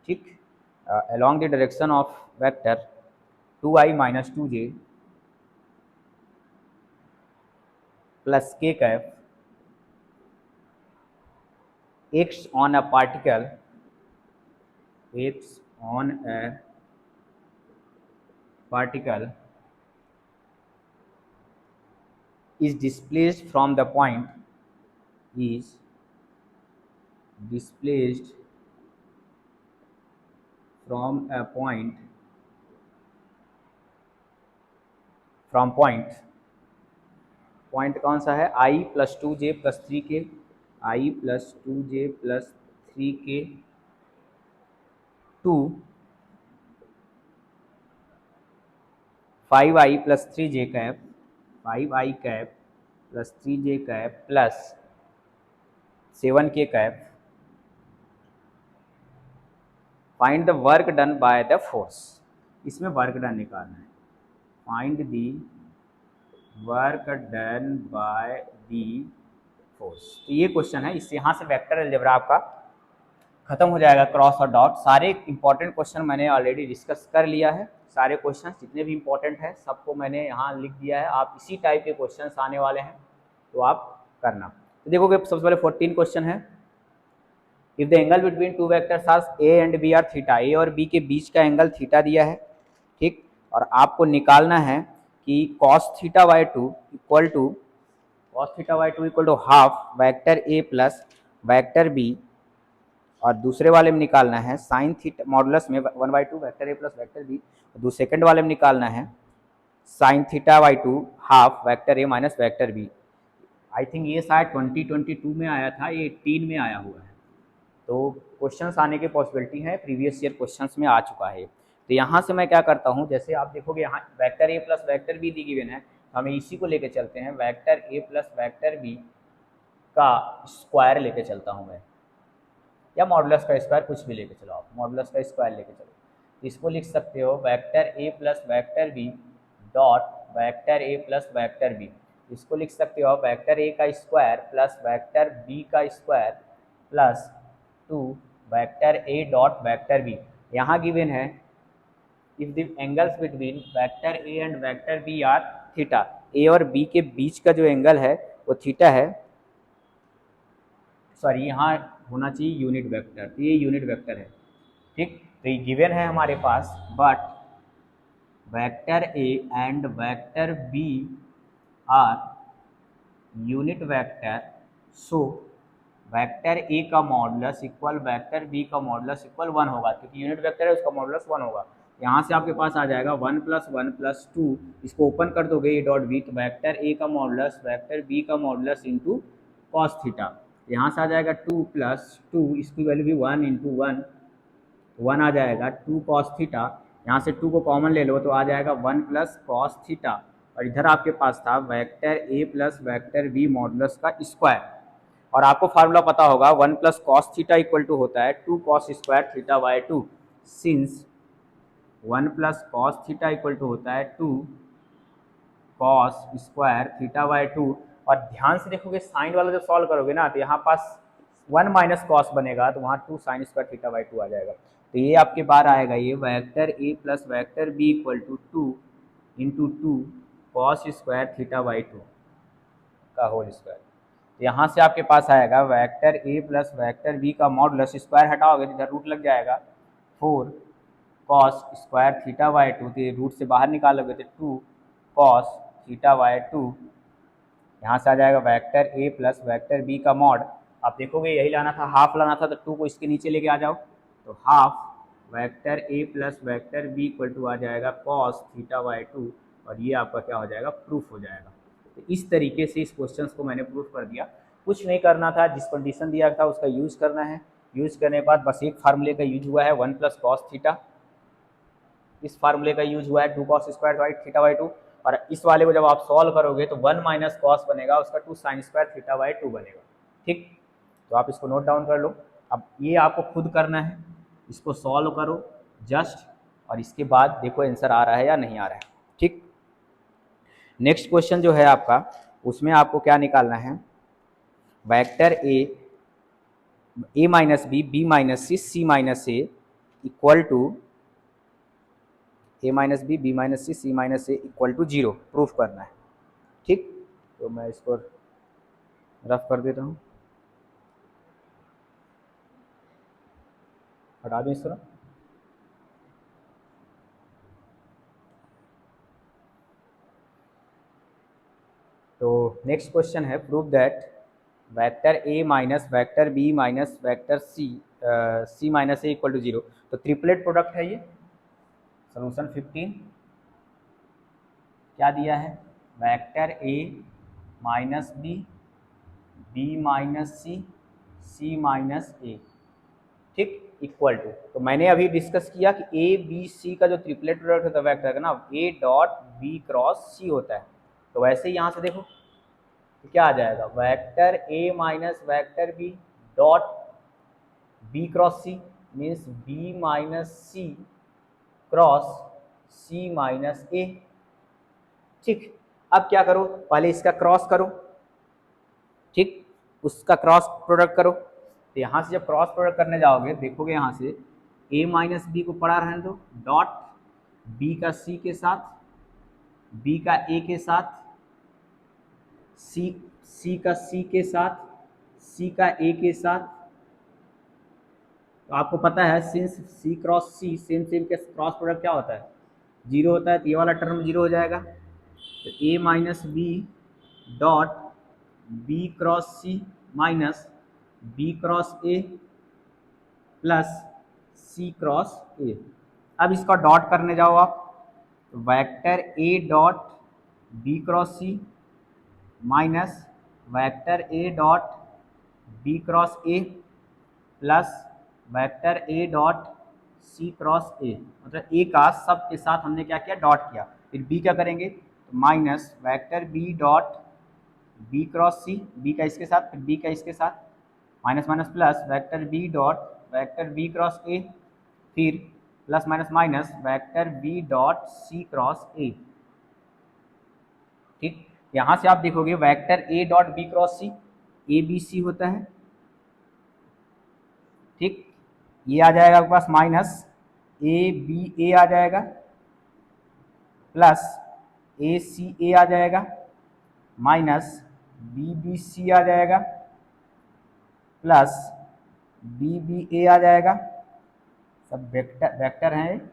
ठीक, along the direction of vector 2i minus 2j plus k cap x on a particle is displaced from the point point कौन सा है, i plus 2j plus 3k, i plus 2j plus 3k to 5i plus 3j cap, 5i cap plus 3j cap plus 7k cap. Find the work done by the force, इसमें work done निकालना है। Find the work done by the force, तो ये question है। इससे यहाँ से vector algebra आपका खत्म हो जाएगा, क्रॉस और डॉट। सारे इंपॉर्टेंट क्वेश्चन मैंने ऑलरेडी डिस्कस कर लिया है। सारे क्वेश्चन जितने भी इंपॉर्टेंट हैं सबको मैंने यहाँ लिख दिया है। आप इसी टाइप के क्वेश्चन आने वाले हैं तो आप करना। तो देखोगे सबसे पहले 14 क्वेश्चन है। If the angle between two vectors are a and B are theta, a और बी के बीच का एंगल थीटा दिया है। ठीक, और आपको निकालना है कि cos theta by two equal to half vector A plus vector B, और दूसरे वाले में निकालना है साइन थीटा मॉडुलस में 1/2 वेक्टर ए प्लस वेक्टर बी। और सेकेंड वाले में निकालना है sine theta by two half vector A minus vector B. I think ये शायद 2022 में आया था, ये 18 में आया हुआ है। तो क्वेश्चंस आने की पॉसिबिलिटी है, प्रीवियस ईयर क्वेश्चंस में आ चुका है। तो यहाँ से मैं क्या करता हूँ, जैसे आप देखोगे यहाँ vector A plus vector B the given है, हमें इसी को लेके चलते हैं। वेक्टर ए प्लस वेक्टर बी का स्क्वायर लेके चलता हूँ मैं, या मॉडुलस का स्क्वायर, कुछ भी लेके चलो आप, मॉडुलस का स्क्वायर लेके चलो। तो इसको लिख सकते हो वेक्टर ए plus vector B dot vector ए प्लस वेक्टर बी। इसको लिख सकते हो वेक्टर ए का स्क्वायर प्लस वेक्टर बी का स्क्वायर प्लस 2 वेक्टर ए डॉट वेक्टर बी। यहाँ गिवन है if the angles between vector A and vector B are theta, a और b के बीच का जो एंगल है वो थीटा है। सॉरी, यहाँ होना चाहिए यूनिट वेक्टर, तो ये यूनिट वेक्टर है। ठीक, तो ये गिवन है हमारे पास, but vector A and vector B are unit vector, so vector ए का मॉडुलस इक्वल वेक्टर बी का मॉडुलस इक्वल 1 होगा, क्योंकि यूनिट वेक्टर है उसका मॉडुलस 1 होगा। यहाँ से आपके पास आ जाएगा 1 प्लस 1 प्लस 2, इसको ओपन कर दोगे ये डॉट बी, तो वेक्टर ए का मॉडुलस वेक्टर बी का मॉडुलस इंटू कॉस थीटा। यहाँ से आ जाएगा 2 प्लस 2, इसकी वैल्यू भी 1 इंटू 1, 1 आ जाएगा 2 कॉस थीटा। यहाँ से 2 को कॉमन ले लो तो आ जाएगा 1 प्लस कॉस थीटा। और इधर आपके पास था वेक्टर ए प्लस वेक्टर बी मॉडुलस का स्क्वायर, और आपको फार्मूला पता होगा 1 plus cos theta equal to होता है 2 cos square theta by 2। Since 1 plus cos theta equal to होता है 2 कॉस स्क्वायर थीटा बाई 2। और ध्यान से देखोगे साइन वाला जब सॉल्व करोगे ना तो यहाँ पास 1 माइनस कॉस बनेगा, तो वहाँ 2 साइन स्क्वायर थीटा बाई 2 आ जाएगा। तो ये आपके बार आएगा ये vector A plus vector B equal to 2 into 2 cos square theta by 2 का होल स्क्वायर। यहाँ से आपके पास आएगा वेक्टर ए प्लस वेक्टर बी का मॉडुलस, स्क्वायर हटाओगे तो इधर रूट लग जाएगा 4 कॉस स्क्वायर थीटा बाई 2, तो ये रूट से बाहर निकालोगे तो 2 कॉस थीटा बाई 2 यहाँ से आ जाएगा वेक्टर ए प्लस वेक्टर बी का मॉड। आप देखोगे यही लाना था, हाफ लाना था, तो 2 को इसके नीचे लेके आ जाओ, तो half vector A plus vector B equal to आ जाएगा कॉस थीटा बाई 2, और ये आपका क्या हो जाएगा, प्रूफ हो जाएगा। तो इस तरीके से इस क्वेश्चन को मैंने प्रूफ कर दिया। कुछ नहीं करना था, जिस कंडीशन दिया था उसका यूज़ करना है। यूज़ करने के बाद बस एक फार्मूले का यूज हुआ है 1 प्लस कॉस थीटा, इस फार्मूले का यूज हुआ है 2 cos square by theta by 2, और इस वाले को जब आप सॉल्व करोगे तो 1 माइनस कॉस बनेगा, उसका 2 साइन स्क्वायर थीटा बाई 2 बनेगा। ठीक, तो आप इसको नोट डाउन कर लो। अब ये आपको खुद करना है, इसको सॉल्व करो जस्ट, और इसके बाद देखो आंसर आ रहा है या नहीं आ रहा है। ठीक, नेक्स्ट क्वेश्चन जो है आपका, उसमें आपको क्या निकालना है, vector A minus B minus C minus A equal to A minus B minus C minus A equal to 0 proof करना है। ठीक, तो मैं इसको रफ कर देता हूँ, हटा दूँ इस तरह। तो नेक्स्ट क्वेश्चन है, prove that vector A minus vector B minus vector C minus A equal to 0। तो ट्रिपलेट प्रोडक्ट है ये। सोल्यूशन 15 क्या दिया है, vector A minus B minus C minus a, ठीक, इक्वल टू, तो मैंने अभी डिस्कस किया कि ए बी सी का जो ट्रिपलेट प्रोडक्ट होता है वेक्टर का ना, ए डॉट बी क्रॉस सी होता है। तो वैसे ही यहाँ से देखो तो क्या आ जाएगा, vector A minus vector B dot b cross c means b minus c cross c minus a. ठीक, अब क्या करो, पहले इसका क्रॉस करो, ठीक, उसका क्रॉस प्रोडक्ट करो। तो यहाँ से जब क्रॉस प्रोडक्ट करने जाओगे देखोगे यहाँ से ए माइनस बी को पढ़ा रहने दो, डॉट बी का सी के साथ, बी का ए के साथ, सी का सी के साथ, सी का ए के साथ। तो आपको पता है सिंस सी क्रॉस सी सेम सेम के क्रॉस प्रोडक्ट क्या होता है, 0 होता है, तो ये वाला टर्म 0 हो जाएगा। तो a minus b dot b cross c minus b cross a plus c cross a. अब इसका डॉट करने जाओ आप, तो vector A dot b cross c minus vector A dot b cross a plus vector A dot c cross a, मतलब a का सब के साथ हमने क्या किया, डॉट किया। फिर बी क्या करेंगे, तो minus vector B dot b cross c, b का इसके साथ, फिर बी का इसके साथ, minus minus plus vector B dot vector B cross a, फिर plus minus minus vector B dot c cross a. ठीक, यहाँ से आप देखोगे vector A dot b cross c a B c होता है। ठीक, ये आ जाएगा आपके पास माइनस ए बी ए आ जाएगा प्लस ए सी ए आ जाएगा माइनस बी बी सी आ जाएगा प्लस बी बी ए आ जाएगा, सब वेक्टर वेक्टर हैं,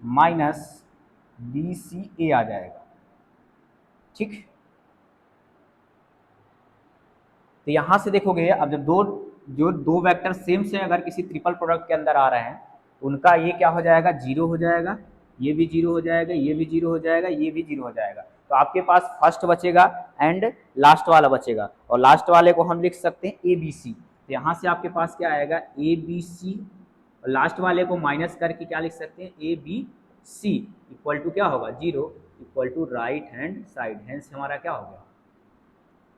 माइनस बी सी ए आ जाएगा। ठीक, तो यहाँ से देखोगे अब जब दो वेक्टर सेम से अगर किसी ट्रिपल प्रोडक्ट के अंदर आ रहे हैं, उनका ये क्या हो जाएगा, 0 हो जाएगा, ये भी 0 हो जाएगा, ये भी 0 हो जाएगा, ये भी 0 हो जाएगा। तो आपके पास फर्स्ट बचेगा एंड लास्ट वाला बचेगा, और लास्ट वाले को हम लिख सकते हैं ए बी सी। तो यहाँ से आपके पास क्या आएगा, ए बी सी, और लास्ट वाले को माइनस करके क्या लिख सकते हैं, A B C equal to क्या होगा, 0 equal to right hand side, hence हमारा क्या हो गया,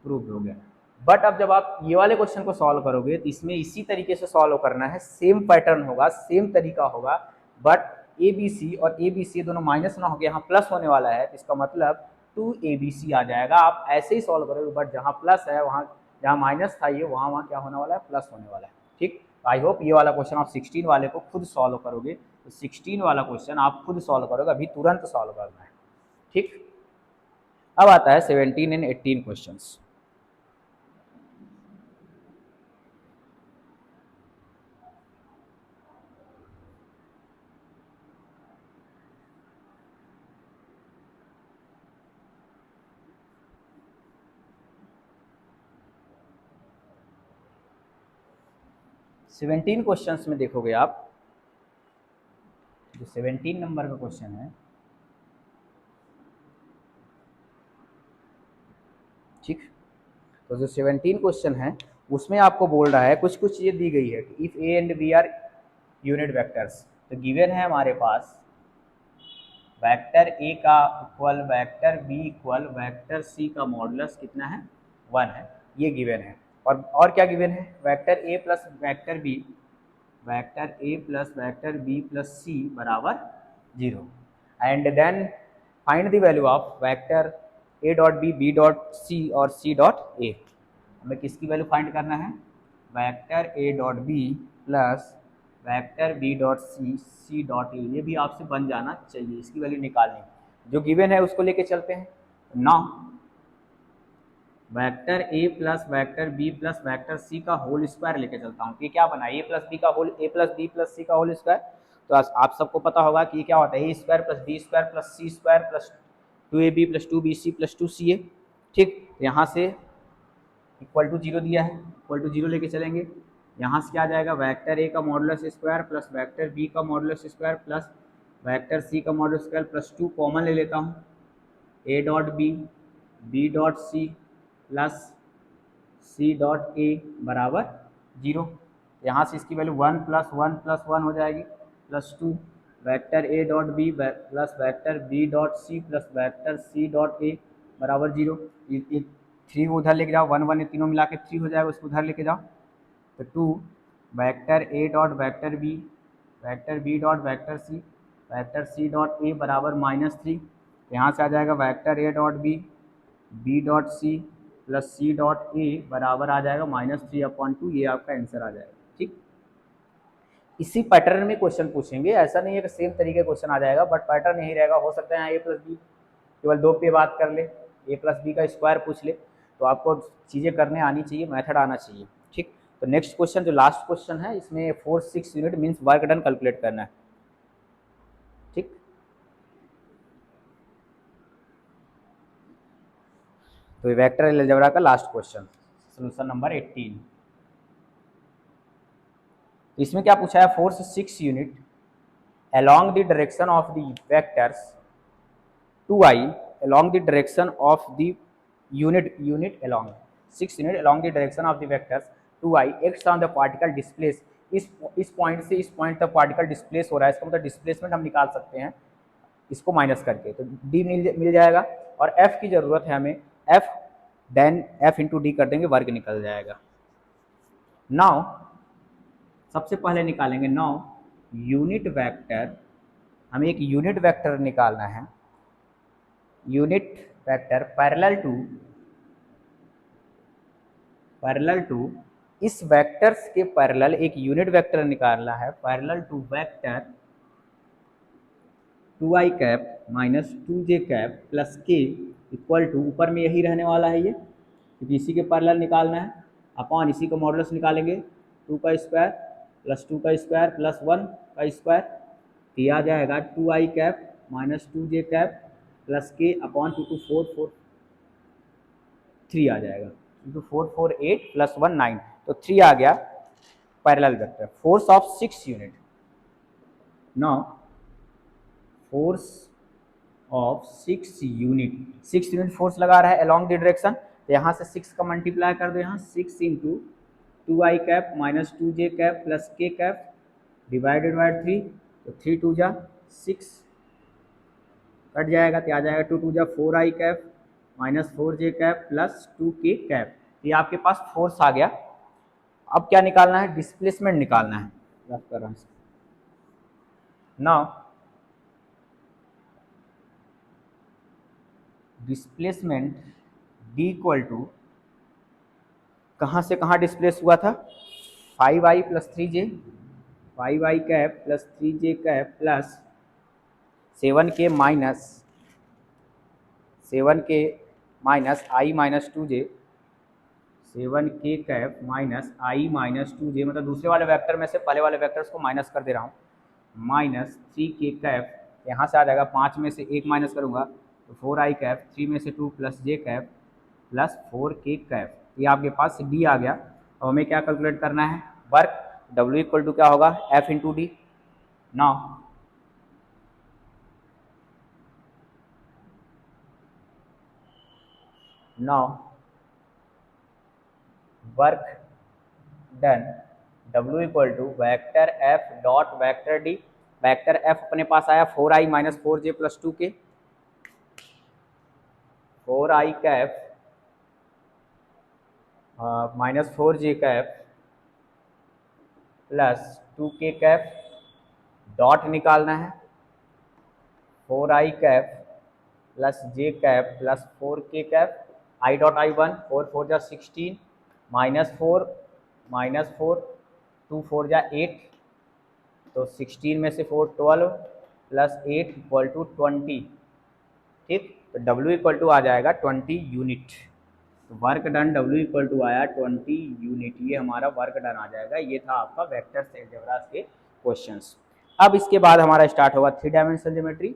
प्रूव हो गया। बट अब जब आप ये वाले क्वेश्चन को सॉल्व करोगे तो इसमें इसी तरीके से सॉल्व करना है, सेम पैटर्न होगा, सेम तरीका होगा, बट ए बी सी और ए बी सी दोनों माइनस ना होकर यहाँ प्लस होने वाला है, तो इसका मतलब 2abc आ जाएगा। आप ऐसे ही सॉल्व करोगे, बट जहाँ प्लस है वहाँ, जहाँ माइनस था ये वहाँ वहाँ क्या होने वाला है, प्लस होने वाला है। ठीक, आई होप ये वाला क्वेश्चन आप 16 वाले को खुद सॉल्व करोगे, तो 16 वाला क्वेश्चन आप खुद सॉल्व करोगे, अभी तुरंत सॉल्व करना है। ठीक, अब आता है 17 एंड 18 क्वेश्चन। 17 क्वेश्चंस में देखोगे आप, जो 17 नंबर का क्वेश्चन है, ठीक, तो जो 17 क्वेश्चन है उसमें आपको बोल रहा है कुछ कुछ चीज़ें दी गई है कि if A and B are unit vectors, तो गिवन है हमारे पास वेक्टर ए का equal vector B equal vector सी का मॉडुलस कितना है, 1 है, ये गिवन है। और क्या गिवन है, वेक्टर ए प्लस वेक्टर बी, वेक्टर ए plus vector B plus c बराबर 0, and then find the value of vector A dot B dot c और सी डॉट ए। हमें किसकी वैल्यू फाइंड करना है, vector A dot B plus vector B dot C dot A, ये भी आपसे बन जाना चाहिए, इसकी वैल्यू निकालनी, जो गिवन है उसको लेके चलते हैं। नाउ वेक्टर ए plus vector B plus vector सी का होल स्क्वायर लेके चलता हूँ, कि क्या बना, A plus B plus C का होल स्क्वायर। तो आप सबको पता होगा कि ये क्या होता है, a square plus B square plus C square plus 2ab plus 2bc plus 2ca, ठीक। यहाँ से इक्वल टू 0 दिया है, इक्वल टू 0 लेके चलेंगे। यहाँ से क्या आ जाएगा, वेक्टर ए का modulus square plus vector B का मॉडुलस स्क्वायर प्लस वेक्टर सी का मॉडुलस स्क्वायर प्लस 2 कॉमन ले लेता हूँ, a dot B dot C plus C dot ए बराबर 0। यहाँ से इसकी वैल्यू 1 प्लस 1 प्लस 1 हो जाएगी प्लस 2, वेक्टर ए dot B plus vector B dot सी प्लस वेक्टर सी डॉट ए बराबर 0। ये 3 उधर लेके जाओ, 1 1 ये तीनों मिला के 3 हो जाएगा, उसको उधर लेके जाओ, तो 2 वेक्टर ए dot vector B dot vector C dot ए बराबर -3। यहाँ से आ जाएगा वेक्टर ए डॉट बी डॉट सी प्लस सी डॉट ए बराबर आ जाएगा -3/2, ये आपका आंसर आ जाएगा, ठीक। इसी पैटर्न में क्वेश्चन पूछेंगे, ऐसा नहीं है कि सेम तरीके क्वेश्चन आ जाएगा, बट पैटर्न यही रहेगा। हो सकता है यहाँ ए प्लस बी केवल 2 पे बात कर ले, ए प्लस बी का स्क्वायर पूछ ले, तो आपको चीज़ें करने आनी चाहिए, मेथड आना चाहिए, ठीक। तो नेक्स्ट क्वेश्चन जो लास्ट क्वेश्चन है, इसमें 4 6 unit means work done calculate करना है, ठीक। तो ये वेक्टर अलजेब्रा का लास्ट क्वेश्चन, सोल्यूशन नंबर 18। इसमें क्या पूछा है, force 6 unit along the direction of the vectors 2i along the direction of the unit along 6 unit along the direction of the vectors 2i acts on the particle displace। इस point से इस point तक particle displace हो रहा है, इसका मतलब displacement हम निकाल सकते हैं इसको माइनस करके, तो डी मिल जाएगा, और एफ की जरूरत है हमें, F then F into D कर देंगे, वर्ग निकल जाएगा। नाउ सबसे पहले निकालेंगे, नाउ यूनिट वेक्टर, हमें एक यूनिट वेक्टर निकालना है, यूनिट वेक्टर पैरेलल टू इस वेक्टर्स के पैरेलल एक यूनिट वेक्टर निकालना है, parallel to vector 2i cap minus 2j cap plus k equal to, ऊपर में यही रहने वाला है ये, क्योंकि इसी के पैरेलल निकालना है, अपॉन इसी का मॉडुलस निकालेंगे, 2 का स्क्वायर प्लस 2 का स्क्वायर प्लस 1 का स्क्वायर, तो ये आ जाएगा 2i cap minus 2j cap plus k upon 2 2 4 4 3 आ जाएगा, 2 4 4 8 प्लस 1 9, तो 3 आ गया parallel vector. Force of 6 unit, now force of 6 unit force लगा रहा है अलॉन्ग द डायरेक्शन, तो यहाँ से 6 का मल्टीप्लाई कर दो, यहाँ 6 into 2i cap minus 2j cap plus k cap divided by 3, तो 3 2 जा 6 कट जाएगा, तो आ जाएगा 2 2 जा 4i cap minus 4j cap plus 2k cap, ये आपके पास फोर्स आ गया। अब क्या निकालना है, डिस्प्लेसमेंट निकालना है, रफ कर रहा हूँ। Now displacement D equal to, कहाँ से कहाँ डिस्प्लेस हुआ था, 5i plus 3j, 5i cap plus 3j cap plus 7k minus i minus 2j, 7k cap minus i minus 2j, मतलब दूसरे वाले वेक्टर में से पहले वाले वेक्टर्स को माइनस कर दे रहा हूँ, माइनस 3k कैप, यहाँ से आ जाएगा 5 में से 1 माइनस करूँगा तो 4i कैप, 3 में से 2 plus j cap plus 4k cap, ये आपके पास d आ गया। अब हमें क्या कैलकुलेट करना है, वर्क W इक्वल टू क्या होगा, F into D. Now work done W equal to vector F dot vector D. Vector F अपने पास आया 4i माइनस 4j प्लस 2 के, 4i Kaif minus 4j Kaif plus 2k Kaif, dot निकालना है, 4i Kaif plus j Kaif plus 4k Kaif, i dot i1, 4 4 जा 16 minus 4 2 4 जा 8, तो 16 में से 4 12 प्लस 8 इक्वल टू 20। ठीक, तो W इक्वल टू आ जाएगा 20 यूनिट। तो work done W equal to आया 20 यूनिट, ये हमारा वर्क डन आ जाएगा। ये था आपका वेक्टर्स अलजेब्रा के क्वेश्चंस। अब इसके बाद हमारा स्टार्ट होगा 3 डायमेंशनल ज्योमेट्री,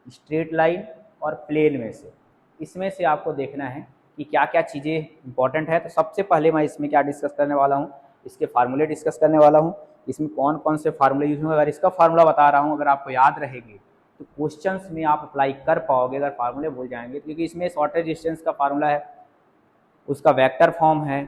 स्ट्रेट लाइन और प्लेन में से। इसमें से आपको देखना है कि क्या क्या चीज़ें इंपॉर्टेंट है। तो सबसे पहले मैं इसमें क्या डिस्कस करने वाला हूँ, इसके फार्मूले डिस्कस करने वाला हूँ। इसमें कौन कौन से फार्मूले यूज होंगे, अगर इसका फार्मूला बता रहा हूँ, अगर आपको याद रहेगी तो क्वेश्चंस में आप अप्लाई कर पाओगे। अगर फार्मूले भूल जाएंगे, क्योंकि इसमें शॉर्टेज डिस्टेंस का फार्मूला है, उसका वेक्टर फॉर्म है,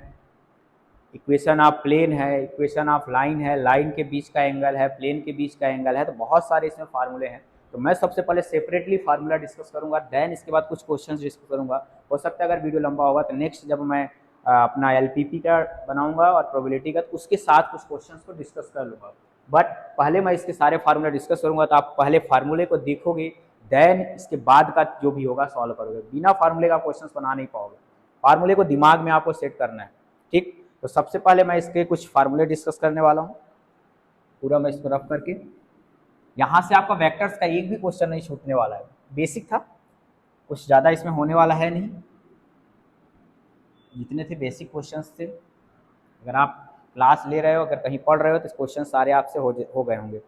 इक्वेशन ऑफ प्लेन है, इक्वेशन ऑफ लाइन है, लाइन के बीच का एंगल है, प्लेन के बीच का एंगल है, तो बहुत सारे इसमें फार्मूले हैं। तो मैं सबसे पहले सेपरेटली फार्मूला डिस्कस करूंगा, देन इसके बाद कुछ क्वेश्चंस डिस्कस करूंगा। हो सकता है अगर वीडियो लंबा होगा तो नेक्स्ट जब मैं अपना LPP का बनाऊंगा और प्रोबेबिलिटी का, तो उसके साथ कुछ क्वेश्चंस को डिस्कस कर लूँगा। बट पहले मैं इसके सारे फार्मूला डिस्कस करूंगा, तो आप पहले फार्मूले को देखोगे, देन इसके बाद का जो भी होगा सॉल्व करोगे। बिना फार्मूले का क्वेश्चंस बना नहीं पाओगे, फार्मूले को दिमाग में आपको सेट करना है। ठीक, तो सबसे पहले मैं इसके कुछ फार्मूले डिस्कस करने वाला हूँ। पूरा मैं इसको रफ करके, यहाँ से आपका वेक्टर्स का एक भी क्वेश्चन नहीं छूटने वाला है। बेसिक था, कुछ ज़्यादा इसमें होने वाला है नहीं, जितने थे बेसिक क्वेश्चंस थे। अगर आप क्लास ले रहे हो, अगर कहीं पढ़ रहे हो, तो क्वेश्चन सारे आपसे हो गए होंगे।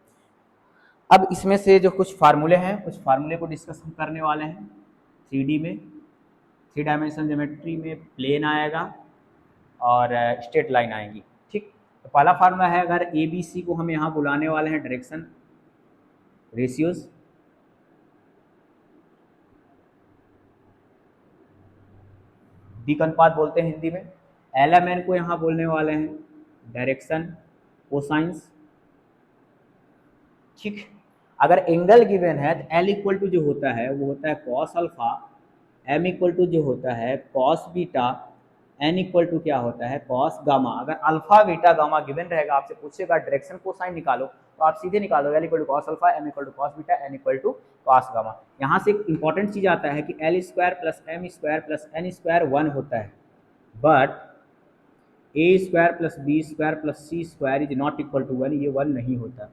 अब इसमें से जो कुछ फार्मूले हैं, कुछ फार्मूले को डिस्कस हम करने वाले हैं। 3D में, 3 डायमेंशनल ज्योमेट्री में प्लेन आएगा और स्ट्रेट लाइन आएंगी। ठीक, तो पहला फार्मूला है, अगर ABC को हम यहाँ बुलाने वाले हैं डायरेक्शन रेशियोज, द्विकनुपात बोलते हैं हिंदी में। LMN को यहाँ बोलने वाले हैं डायरेक्शन कोसाइंस। ठीक, अगर एंगल गिवन है तो L इक्वल टू जो होता है वो होता है cos alpha, M equal to जो होता है cos beta, N equal to क्या होता है कॉस गामा। अगर अल्फा बीटा गामा गिवन रहेगा, आपसे पूछेगा डायरेक्शन कोसाइन निकालो, तो आप सीधे निकालो L equal to cos alpha, M equal to cos beta, N equal to cos gamma. यहाँ से एक इंपॉर्टेंट चीज आता है कि L square plus M square plus N square 1 होता है, but A square plus B square plus C square is not equal to 1, ये 1 नहीं होता।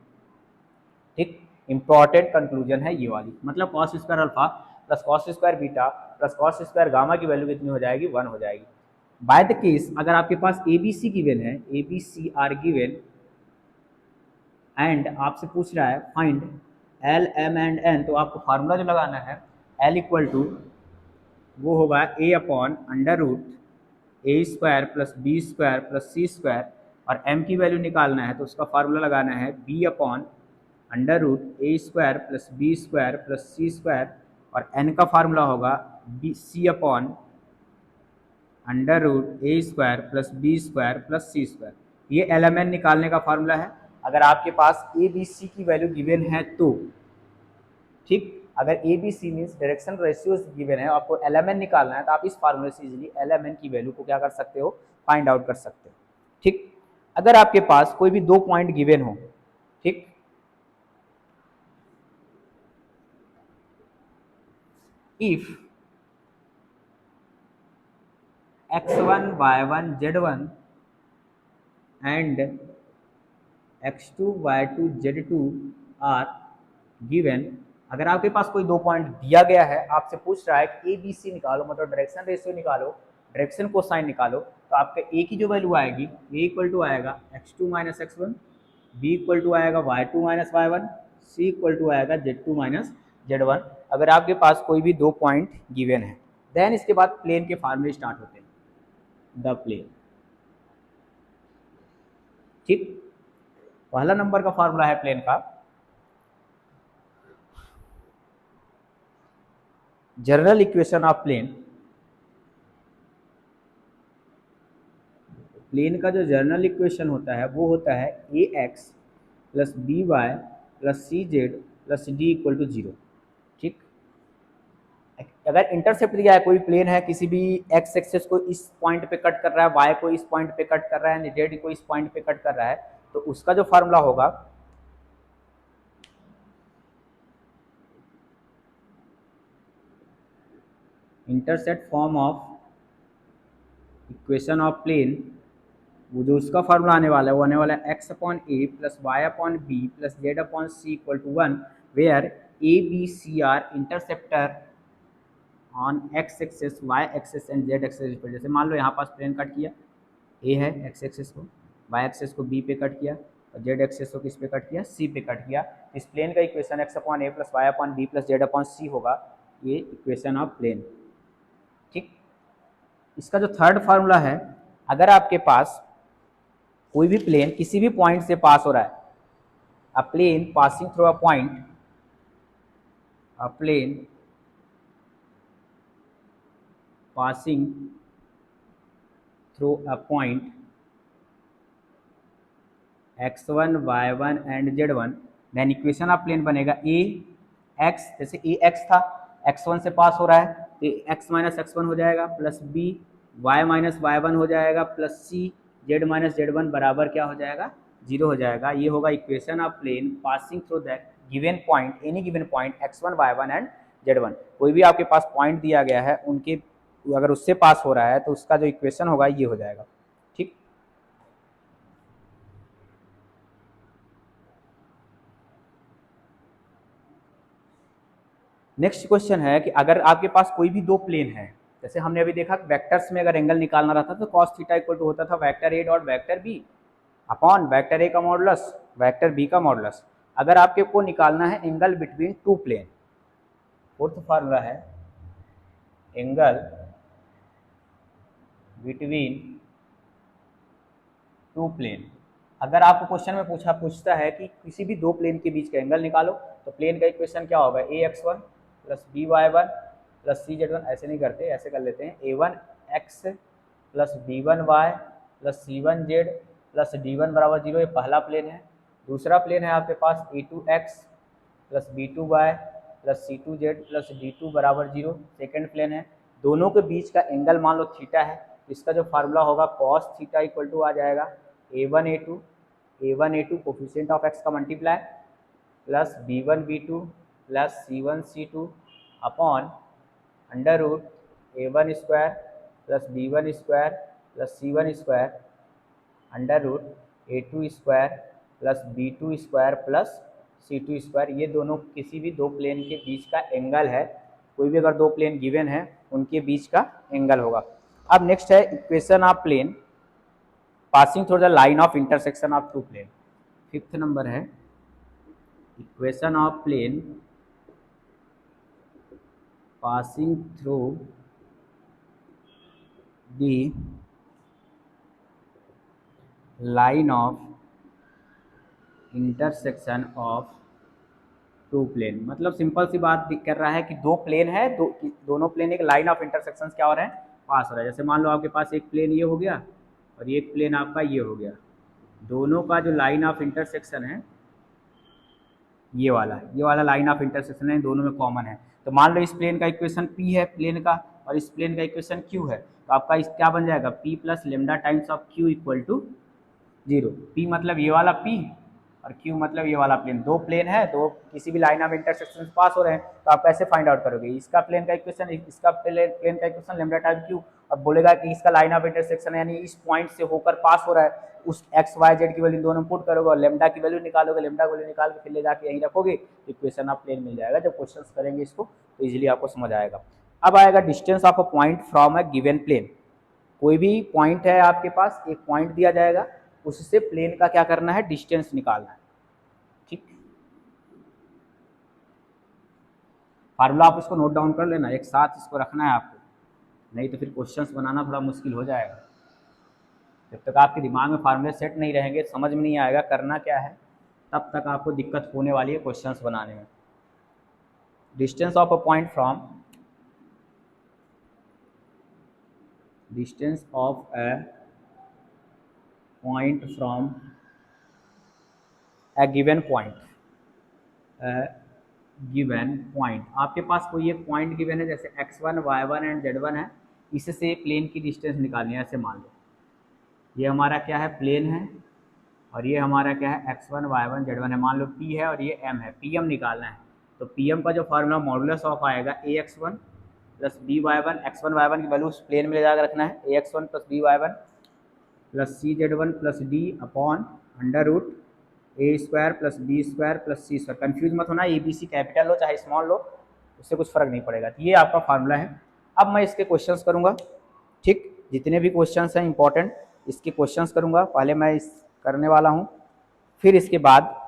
ठीक, इंपॉर्टेंट कंक्लूजन है ये वाली, मतलब cos square alpha plus cos square beta plus cos square gamma की वैल्यू कितनी हो जाएगी, 1 हो जाएगी। बाय द केस अगर आपके पास ABC गिवन है, ABC आर गिवन, एंड आपसे पूछ रहा है find L M and N, तो आपको फार्मूला जो लगाना है L इक्वल टू वो होगा A upon under root A square plus B square plus C square, और M की वैल्यू निकालना है तो उसका फार्मूला लगाना है B upon under root A square plus B square plus C square, और N का फार्मूला होगा C upon under root A square plus B square plus C square. ये LMN निकालने का फार्मूला है अगर आपके पास ABC की वैल्यू गिवन है तो। ठीक, अगर ABC means direction ratios given है, आपको LMN निकालना है, तो आप इस फार्मूले से इजीली LMN की वैल्यू को क्या कर सकते हो, फाइंड आउट कर सकते हो। ठीक, अगर आपके पास कोई भी 2 पॉइंट गिवन हो, ठीक, if x1 y1 z1 and x2 y2 z2 are given, अगर आपके पास कोई 2 पॉइंट दिया गया है, आपसे पूछ रहा है कि ABC निकालो, मतलब डायरेक्शन रेशियो निकालो, डायरेक्शन कोसाइन निकालो, तो आपके A की जो वैल्यू आएगी, A इक्वल टू आएगा x2 minus x1, B equal to आएगा y2 minus y1, C equal to आएगा z2 माइनस z1, अगर आपके पास कोई भी 2 पॉइंट गिवन है। देन इसके बाद प्लेन के फार्मूले स्टार्ट होते हैं, द प्लेन। ठीक, पहला नंबर का फार्मूला है प्लेन का, general equation of plane, plane का जो जनरल इक्वेशन होता है वो होता है a x plus b y plus c z plus d equal to 0। ठीक, अगर इंटरसेप्ट दिया है, कोई प्लेन है, किसी भी एक्स एक्सेस को इस पॉइंट पे कट कर रहा है, वाई को इस पॉइंट पे कट कर रहा है, जेड को इस पॉइंट पे कट कर रहा है, तो उसका जो फार्मूला होगा intercept form of equation of plane, वो जो उसका फार्मूला आने वाला है वो आने वाला है X upon A plus Y upon B plus Z upon C equal to 1, where A B C are interceptor on X axis, Y axis and Z axis पर। जैसे मान लो यहाँ पास प्लेन कट किया, ए है एक्स एक्सेस को, Y access को B पे cut किया और जेड एक्सेस को किस पे कट किया, सी पे कट किया। इस प्लेन का इक्वेशन एक्स अपॉन ए plus Y upon B plus Z upon c होगा, ये इक्वेशन ऑफ प्लेन। ठीक, इसका जो थर्ड फार्मूला है, अगर आपके पास कोई भी प्लेन किसी भी पॉइंट से पास हो रहा है, a plane passing through a point, a plane passing through a point x1 y1 and z1, then equation of plane बनेगा ए एक्स, जैसे ए एक्स था, x1 से पास हो रहा है तो x माइनस x1 हो जाएगा, plus B y minus y1 हो जाएगा, plus c z minus z1 बराबर क्या हो जाएगा, 0 हो जाएगा। ये होगा equation of plane passing through that given point, any given point x1 y1 and z1। कोई भी आपके पास पॉइंट दिया गया है, उनके अगर उससे पास हो रहा है तो उसका जो इक्वेशन होगा ये हो जाएगा। ठीक, नेक्स्ट क्वेश्चन है कि अगर आपके पास कोई भी दो प्लेन है, जैसे हमने अभी देखा वेक्टर्स में अगर एंगल निकालना रहता तो cos थीटा इक्वल टू होता था वेक्टर ए dot vector B upon vector ए का मॉडुलस वेक्टर बी का मॉडुलस। अगर आपके को निकालना है angle between two plane, fourth formula है एंगल बिटवीन टू प्लेन। अगर आपको क्वेश्चन में पूछता है कि किसी भी दो प्लेन के बीच का एंगल निकालो, तो प्लेन का इक्वेशन क्या होगा, a x one plus b y one plus c z one. ऐसे नहीं करते, ऐसे कर लेते हैं, a one x plus b one y plus c one z plus d one बराबर 0, ये पहला प्लेन है। दूसरा प्लेन है आपके पास a two x plus b two y plus c two z plus d two बराबर 0, सेकेंड प्लेन है। दोनों के बीच का एंगल मान लो थीटा है, इसका जो फार्मूला होगा कॉस थीटा इक्वल टू आ जाएगा a one a two coefficient of x का multiply plus b two plus c two upon under root a one square plus b one square plus c one square under root a two square plus b two square plus c two square. ये दोनों किसी भी दो plane के बीच का angle है, कोई भी अगर दो प्लेन गिवन है उनके बीच का एंगल होगा। अब नेक्स्ट है equation of plane passing through the line of intersection of two plane. Fifth number है equation of plane passing through the line of intersection of two plane. मतलब सिंपल सी बात कर रहा है कि दो प्लेन है, दोनों प्लेन एक लाइन ऑफ इंटरसेक्शन क्या हो रहे हैं, पास हो रहा है। जैसे मान लो आपके पास एक प्लेन ये हो गया और एक प्लेन आपका ये हो गया, दोनों का जो लाइन ऑफ इंटरसेक्शन है ये वाला लाइन ऑफ इंटरसेक्शन है, दोनों में कॉमन है। तो मान लो इस प्लेन का इक्वेशन P है प्लेन का और इस प्लेन का इक्वेशन Q है, तो आपका इस क्या बन जाएगा, P plus lambda times of Q equal to 0। P मतलब ये वाला P और Q मतलब ये वाला प्लेन। दो प्लेन है, दो किसी भी लाइन ऑफ इंटरसेक्शन पास हो रहे हैं, तो आप कैसे फाइंड आउट करोगे, इसका प्लेन का इक्वेशन इसका प्लेन का इक्वेशन लेमडा टाइम Q। अब बोलेगा कि इसका लाइन ऑफ इंटरसेक्शन यानी इस पॉइंट से होकर पास हो रहा है, उस एक्स वाई जेड की वैल्यू दोनों पुट करोगे और लेमडा की वैल्यू निकालोगे, लेमडा की वैल्यू निकाल के फिर ले जाके यहीं रखोगे, इक्वेशन ऑफ प्लेन मिल जाएगा। जब क्वेश्चंस करेंगे इसको तो इजीली आपको समझ आएगा। अब आएगा distance of a point from a given plane. कोई भी पॉइंट है आपके पास, एक पॉइंट दिया जाएगा, उससे प्लेन का क्या करना है, डिस्टेंस निकालना है। ठीक, फार्मूला आप इसको नोट डाउन कर लेना, एक साथ इसको रखना है आपको, नहीं तो फिर क्वेश्चंस बनाना थोड़ा मुश्किल हो जाएगा। जब तक आपके दिमाग में फार्मूले सेट नहीं रहेंगे, समझ में नहीं आएगा करना क्या है, तब तक आपको दिक्कत होने वाली है क्वेश्चंस बनाने में। Distance of a point from distance of a point from A given point, given point, आपके पास कोई एक पॉइंट गिवन है, जैसे x1 y1 एंड z1 है, इससे प्लेन की डिस्टेंस निकालनी है। ऐसे मान लो ये हमारा क्या है, प्लेन है, और ये हमारा क्या है, x1 y1 z1 है। मान लो p है और ये m है, pm निकालना है। तो pm का जो फार्मूला मॉडुलस ऑफ आएगा ax1 plus by1, x1 y1 की वैल्यू प्लेन में ले जाकर रखना है, ax1 plus by1 plus cz1 plus d upon under root ए square plus B square plus सी स्क्वायर। कन्फ्यूज मत होना, ए बी सी कैपिटल लो चाहे स्मॉल लो, उससे कुछ फर्क नहीं पड़ेगा। तो ये आपका फार्मूला है। अब मैं इसके क्वेश्चंस करूँगा, ठीक, जितने भी क्वेश्चंस हैं इंपॉर्टेंट इसके क्वेश्चंस करूँगा। पहले मैं इस करने वाला हूँ, फिर इसके बाद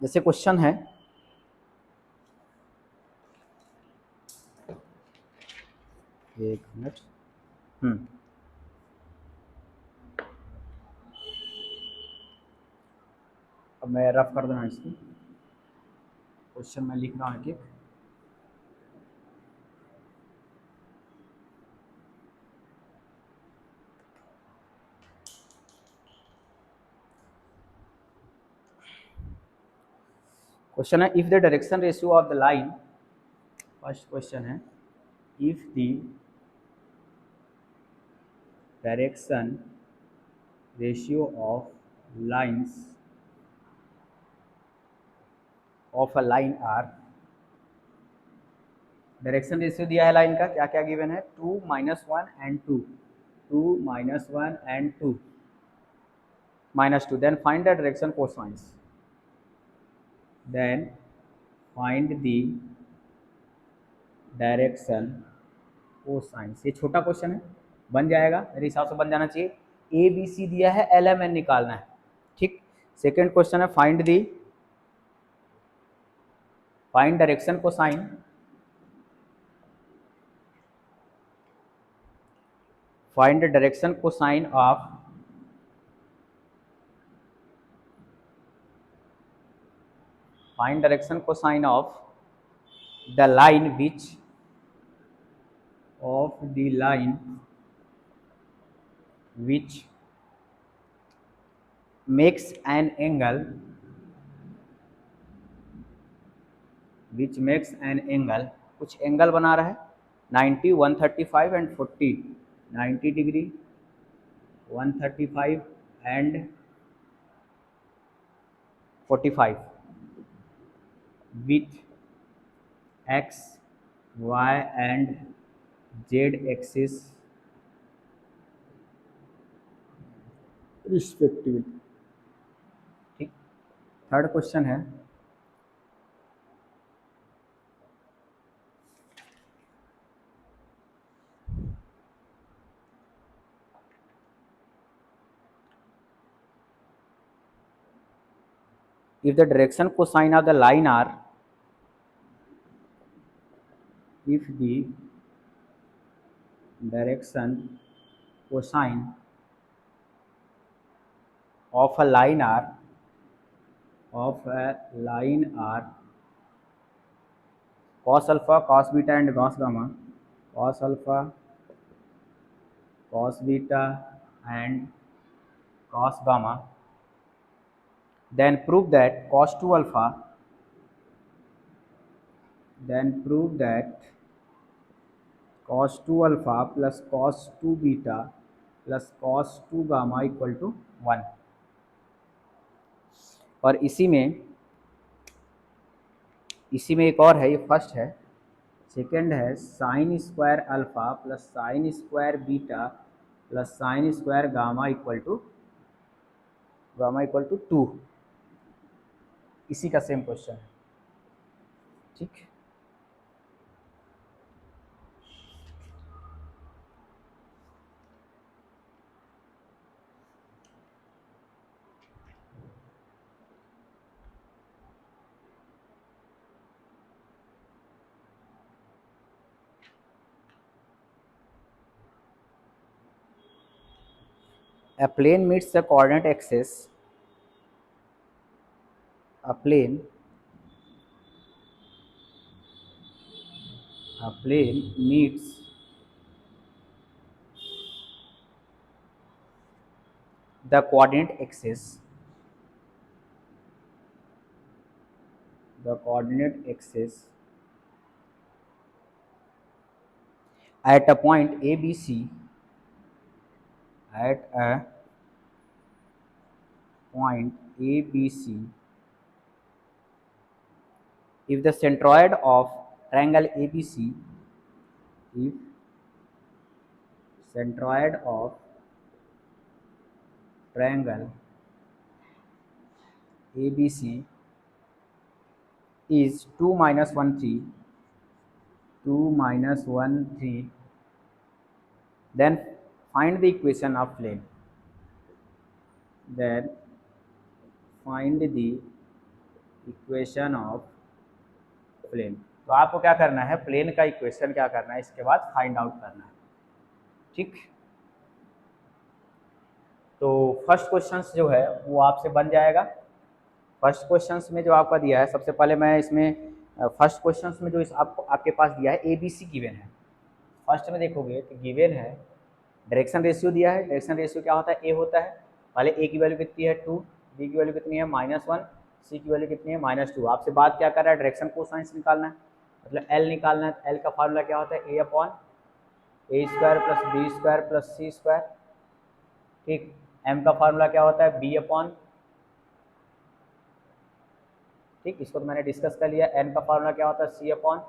जैसे क्वेश्चन है, एक मिनट, अब मैं रफ कर दूँ इसकी, क्वेश्चन मैं लिख रहा हूँ कि क्वेश्चन है, if the direction ratio of the line, first question है, if the direction ratio of lines of a line are, direction ratio दिया है लाइन का, क्या क्या गिवन है, 2 -1 and 2, 2 -1 and 2 -2, then find the direction cosines, then find the direction cosines. ये छोटा question है, बन जाएगा मेरे हिसाब से, बन जाना चाहिए। ए बी सी दिया है, एल एम एन निकालना है, ठीक। सेकेंड क्वेश्चन है, find direction cosine, find the direction cosine of find direction cosine of the line which makes an angle कुछ एंगल बना रहा है 90, 135 and 40, 90 degree, 135 and 45 with x, y and z axis respectively, ठीक। Third question है, if the direction cosine of the line are, if the direction cosine of a line are cos alpha, cos beta and cos gamma, cos alpha, cos beta and cos gamma, then prove that cos 2 alpha, plus cos 2 beta plus cos 2 gamma equal to 1। और इसी में एक और है, ये first है। Second है sine square alpha plus sine square beta plus sine square gamma equal to 2। इसी का सेम क्वेश्चन है, ठीक। A plane meets the coordinate axis. A plane meets the coordinate axis. The coordinate axis at a point ABC. At a point ABC, if the centroid of triangle ABC, if centroid of triangle ABC is 2 minus 1 3, 2 minus 1 3, then find the equation of plane. Then find the equation of plane. तो आपको क्या करना है, plane का equation क्या करना है, इसके बाद फाइंड आउट करना है। ठीक, तो फर्स्ट क्वेश्चन जो है वो आपसे बन जाएगा। फर्स्ट क्वेश्चन में जो आपका दिया है, सबसे पहले मैं इसमें फर्स्ट क्वेश्चन में जो आपके पास दिया है ए बी सी गिवन है। फर्स्ट में देखोगे तो गिवन है डायरेक्शन रेशियो दिया है। डायरेक्शन रेशियो क्या होता है, ए होता है। पहले ए की वैल्यू कितनी है 2, बी की वैल्यू कितनी है -1, सी की वैल्यू कितनी है -2। आपसे बात क्या कर रहा है, डायरेक्शन कोसाइंस निकालना है, मतलब एल निकालना है। तो एल का फार्मूला क्या होता है, a/a² + b² + c²। ठीक, एम का फार्मूला क्या होता है, b/, ठीक, इसको तो मैंने डिस्कस कर लिया। एन का फार्मूला क्या होता है, c/।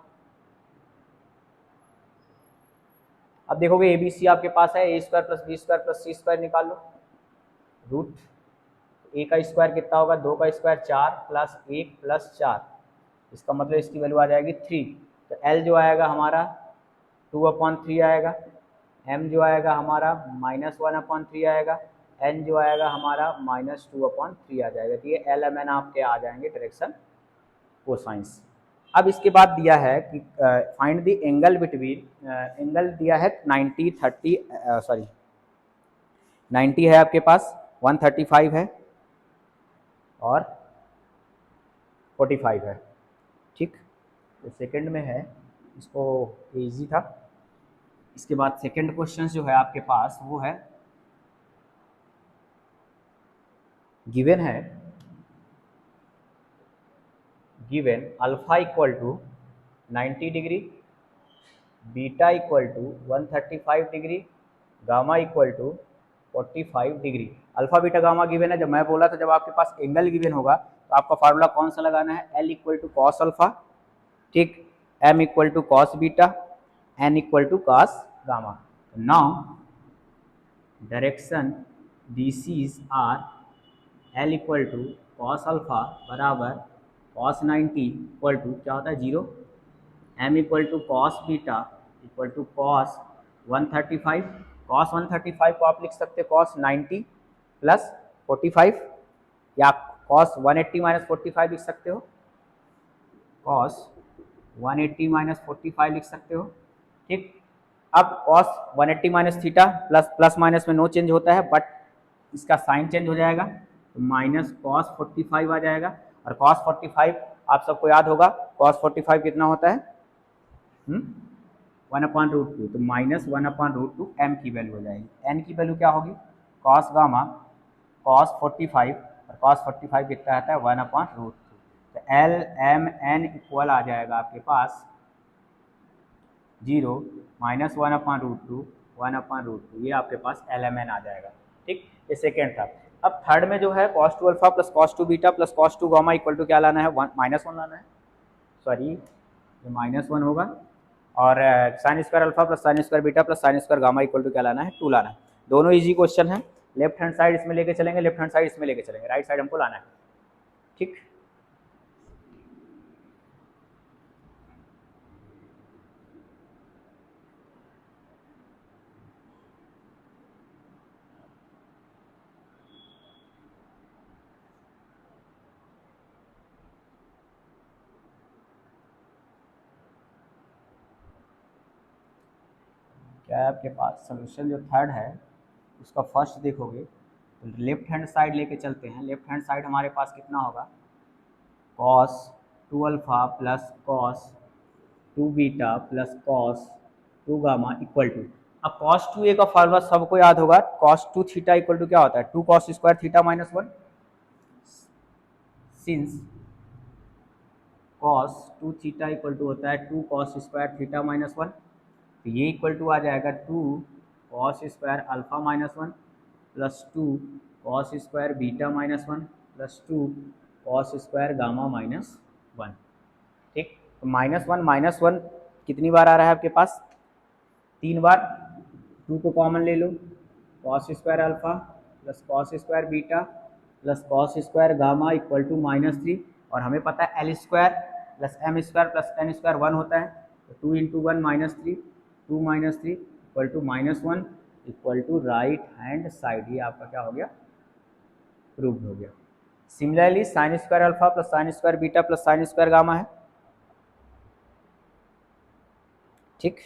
अब देखोगे ए बी सी आपके पास है, a² + b² + c² निकाल लो। रूट ए का स्क्वायर कितना होगा, 2 का स्क्वायर 4 + 1 + 4, इसका मतलब इसकी वैल्यू आ जाएगी 3। तो एल जो आएगा हमारा 2/3 आएगा, एम जो आएगा हमारा -1/3 आएगा, एन जो आएगा हमारा -2/3 आ जाएगा। तो ये एल एम एन आपके आ जाएंगे डायरेक्शन कोसाइंस। अब इसके बाद दिया है कि find the angle between, angle दिया है 90 30 सॉरी 90 है आपके पास, 135 है और 45 है। ठीक, तो सेकंड में है, इसको इजी था। इसके बाद सेकंड क्वेश्चन जो है आपके पास वो है गिवन है, given alpha equal to 90 degree, beta equal to 135 degree, gamma equal to 45 degree. Alpha beta gamma given है। जब मैं बोला था जब आपके पास एंगल गिवन होगा तो आपका फार्मूला कौन सा लगाना है, L equal to cos alpha, ठीक, M equal to cos beta, N equal to cos gamma. Now direction DCs are L equal to cos alpha बराबर कॉस 90 इक्वल टू क्या होता है 0, M equal to cos beta equal to cos 135। Cos 135 को आप लिख सकते हो cos 90 + 45, या कॉस 180 - 45 लिख सकते हो, कॉस 180 - 45 लिख सकते हो। ठीक, अब कॉस 180 - थीटा प्लस माइनस में नो चेंज होता है, बट इसका साइन चेंज हो जाएगा, तो माइनस कॉस 45 आ जाएगा। और कॉस 45 आप सबको याद होगा, कॉस 45 कितना होता है 1/√2, तो -1/√2 एम की वैल्यू हो जाएगी। एन की वैल्यू क्या होगी, कॉस गामा कॉस 45, और कॉस 45 कितना आता है 1/√2। तो एल एम एन इक्वल आ जाएगा आपके पास 0 -1/√2 1/√2, ये आपके पास एल एम एन आ जाएगा। ठीक, ये सेकेंड था। अब थर्ड में जो है cos 2 alpha + cos 2 beta + cos 2 gamma equal to क्या लाना है, -1 लाना है, सॉरी ये -1 होगा। और sin square alpha + sin square beta + sin square gamma equal to क्या लाना है, 2 लाना है। दोनों इजी क्वेश्चन है। लेफ्ट हैंड साइड इसमें लेके चलेंगे, लेफ्ट हैंड साइड इसमें लेके चलेंगे, राइट साइड हमको लाना है। ठीक, क्या है आपके पास सोल्यूशन जो थर्ड है उसका फर्स्ट देखोगे तो लेफ्ट हैंड साइड लेके चलते हैं। लेफ्ट हैंड साइड हमारे पास कितना होगा, cos 2 alpha plus cos 2 beta plus cos 2 gamma equal to, अब cos 2a का फार्मूला सबको याद होगा, cos 2 थीटा इक्वल टू क्या होता है, 2 cos square theta minus 1, since cos 2 theta equal to होता है 2 cos स्क्वायर थीटा माइनस 1, तो ये इक्वल टू आ जाएगा 2 cos square alpha minus 1 plus 2 cos square beta minus 1 plus 2 cos square gamma minus 1। ठीक, तो माइनस वन कितनी बार आ रहा है आपके पास, 3 बार। 2 को कॉमन ले लो, cos square alpha plus cos square beta plus cos square gamma equal to -3, और हमें पता है L square plus M square plus N square 1 होता है, तो 2 into 1 -3, 2 -3 equal to -1 equal to right hand side, ये आपका क्या हो गया, प्रूव्ड हो गया। Similarly sine square alpha plus sine square beta plus sine square gamma है। ठीक,